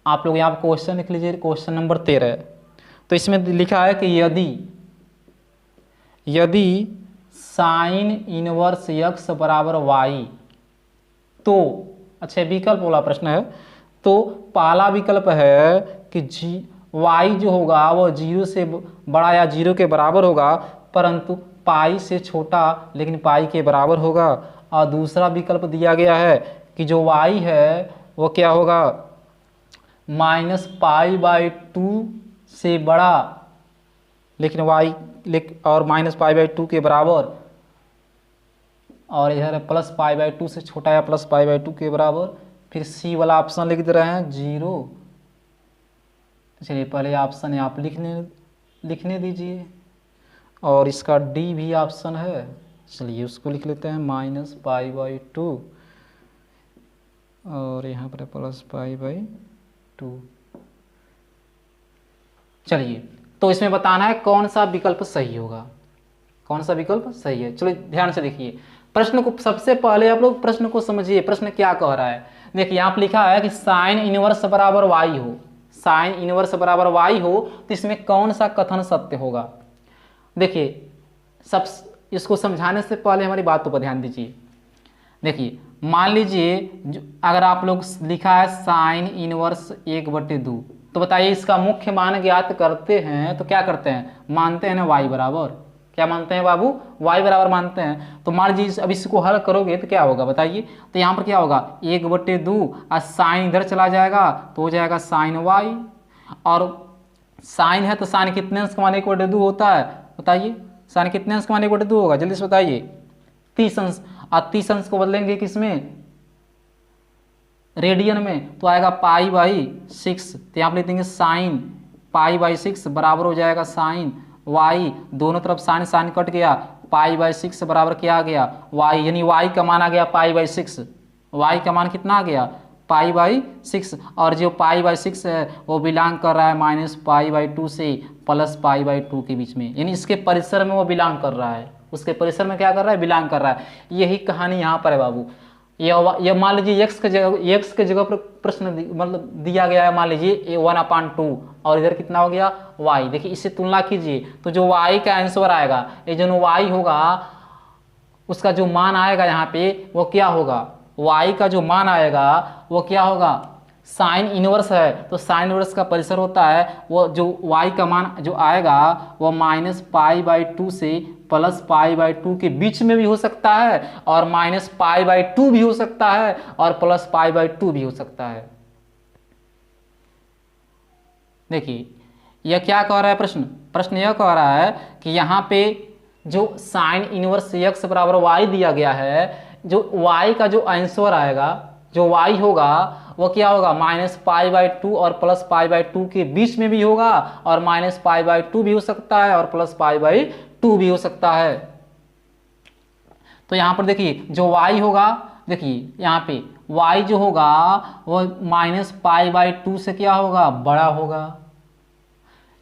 आप लोग यहाँ क्वेश्चन लिख लीजिए, क्वेश्चन नंबर 13। तो इसमें लिखा है कि यदि साइन इनवर्स x बराबर y, तो अच्छा विकल्प वाला प्रश्न है। तो पहला विकल्प है कि y जो होगा वो 0 से बड़ा या 0 के बराबर होगा, परंतु पाई से छोटा लेकिन पाई के बराबर होगा। और दूसरा विकल्प दिया गया है कि जो y है वो क्या होगा -π/2 से बड़ा लेकिन और -π/2 के बराबर, और इधर +π/2 से छोटा या +π/2 के बराबर। फिर सी वाला ऑप्शन लिख दे रहे हैं 0। चलिए पहले ऑप्शन आप लिखने दीजिए, और इसका डी भी ऑप्शन है। चलिए उसको लिख लेते हैं -π/2 और यहाँ पर +π/2। चलिए तो इसमें बताना है कौन सा विकल्प सही होगा, कौन सा विकल्प सही है। चलिए ध्यान से देखिए प्रश्न को, सबसे पहले आप लोग प्रश्न को समझिए प्रश्न क्या कह रहा है। देखिए यहाँ पर लिखा है कि साइन इनवर्स बराबर y हो, साइन इनवर्स बराबर y हो, तो इसमें कौन सा कथन सत्य होगा। देखिए सब इसको समझाने से पहले हमारी बातों पर ध्यान दीजिए। देखिए मान लीजिए अगर आप लोग लिखा है साइन इनवर्स 1/2, तो बताइए इसका मुख्य मान ज्ञात करते हैं तो क्या करते हैं, मानते हैं ना y बराबर, क्या मानते हैं बाबू, y बराबर मानते हैं। तो मान लीजिए अब इसको हल करोगे तो क्या होगा बताइए। तो यहाँ पर क्या होगा 1/2 और साइन इधर चला जाएगा तो हो जाएगा साइन y, और साइन है तो साइन कितने अंश का मान 1/2 होता है बताइए, साइन कितने अंश का मान 1/2 होगा जल्दी से बताइए 30 अंश। और 30 अंश को बदलेंगे किसमें, रेडियन में, तो आएगा π/6। तो यहाँ पर लिख देंगे साइन π/6 बराबर हो जाएगा साइन y, दोनों तरफ साइन साइन कट गया, π/6 बराबर क्या आ गया y, यानी y का मान आ गया π/6। y का मान कितना आ गया π/6, और जो π/6 है वो बिलोंग कर रहा है -π/2 से +π/2 के बीच में, यानी इसके परिसर में वो बिलोंग कर रहा है, उसके परिसर में क्या कर रहा है बिलोंग कर रहा है। यही कहानी यहाँ पर है बाबू। यह मान लीजिए x के जगह पर प्रश्न मतलब दिया गया है, मान लीजिए 1/2 और इधर कितना हो गया y। देखिए इससे तुलना कीजिए तो जो y का आंसर आएगा, ये जो y होगा उसका जो मान आएगा यहाँ पे वो क्या होगा, y का जो मान आएगा वो क्या होगा, साइन इनवर्स है तो साइन इनवर्स का परिसर होता है, वो जो y का मान जो आएगा वो -π/2 से +π/2 के बीच में भी हो सकता है, और -π/2 भी हो सकता है, और +π/2 भी हो सकता है। देखिए यह क्या कह रहा है प्रश्न यह कह रहा है कि यहाँ पे जो साइन इनवर्स x बराबर y दिया गया है, जो y का जो आंसर आएगा, जो y होगा वो क्या होगा -π/2 और +π/2 के बीच में भी होगा, और -π/2 भी हो सकता है और +π/2 भी हो सकता है। तो यहाँ पर देखिए जो y होगा, देखिए यहाँ पे y जो होगा वो -π/2 से क्या होगा बड़ा होगा,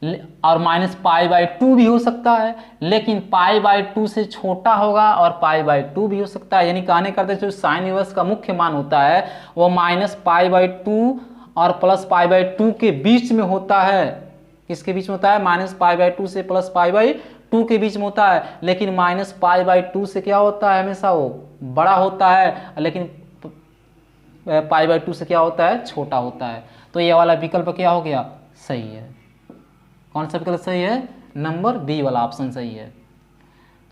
और -π/2 भी हो सकता है, लेकिन π/2 से छोटा होगा और π/2 भी हो सकता है। यानी कहने करते जो साइन इनवर्स का मुख्य मान होता है वो -π/2 और +π/2 के बीच में होता है। किसके बीच में होता है, -π/2 से +π/2 के बीच में होता है, लेकिन -π/2 से क्या होता है हमेशा वो बड़ा होता है, लेकिन π/2 से क्या होता है छोटा होता है। तो ये वाला विकल्प क्या हो गया सही है। कौन सा विकल्प सही है, नंबर बी वाला ऑप्शन सही है।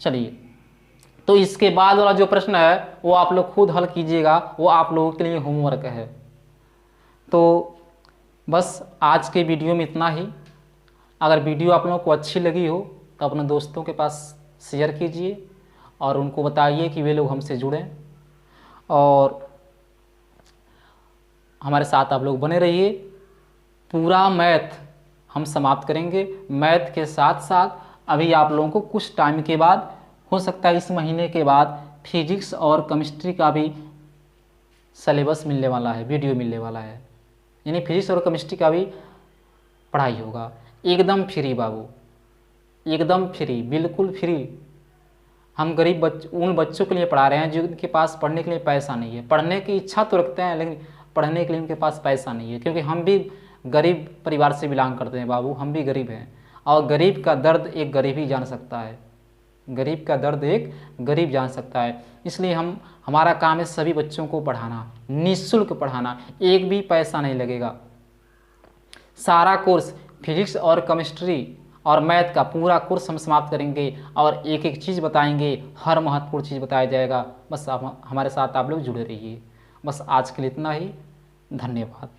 चलिए तो इसके बाद वाला जो प्रश्न है वो आप लोग खुद हल कीजिएगा, वो आप लोगों के लिए होमवर्क है। तो बस आज के वीडियो में इतना ही। अगर वीडियो आप लोगों को अच्छी लगी हो तो अपने दोस्तों के पास शेयर कीजिए और उनको बताइए कि वे लोग हमसे जुड़ें, और हमारे साथ आप लोग बने रहिए। पूरा मैथ हम समाप्त करेंगे। मैथ के साथ साथ अभी आप लोगों को कुछ टाइम के बाद, हो सकता है इस महीने के बाद, फिजिक्स और केमिस्ट्री का भी सिलेबस मिलने वाला है, वीडियो मिलने वाला है। यानी फिजिक्स और केमिस्ट्री का भी पढ़ाई होगा, एकदम फ्री बाबू, एकदम फ्री, बिल्कुल फ्री। हम गरीब उन बच्चों के लिए पढ़ा रहे हैं जिनके पास पढ़ने के लिए पैसा नहीं है। पढ़ने की इच्छा तो रखते हैं लेकिन पढ़ने के लिए उनके पास पैसा नहीं है, क्योंकि हम भी गरीब परिवार से बिलोंग करते हैं बाबू, हम भी गरीब हैं। और गरीब का दर्द एक गरीब ही जान सकता है, गरीब का दर्द एक गरीब जान सकता है। इसलिए हमारा काम है सभी बच्चों को पढ़ाना, निःशुल्क पढ़ाना, एक भी पैसा नहीं लगेगा। सारा कोर्स फिजिक्स और केमिस्ट्री और मैथ का पूरा कोर्स हम समाप्त करेंगे और एक एक चीज़ बताएंगे, हर महत्वपूर्ण चीज़ बताया जाएगा। बस आप हमारे साथ आप लोग जुड़े रहिए। बस आज के लिए इतना ही, धन्यवाद।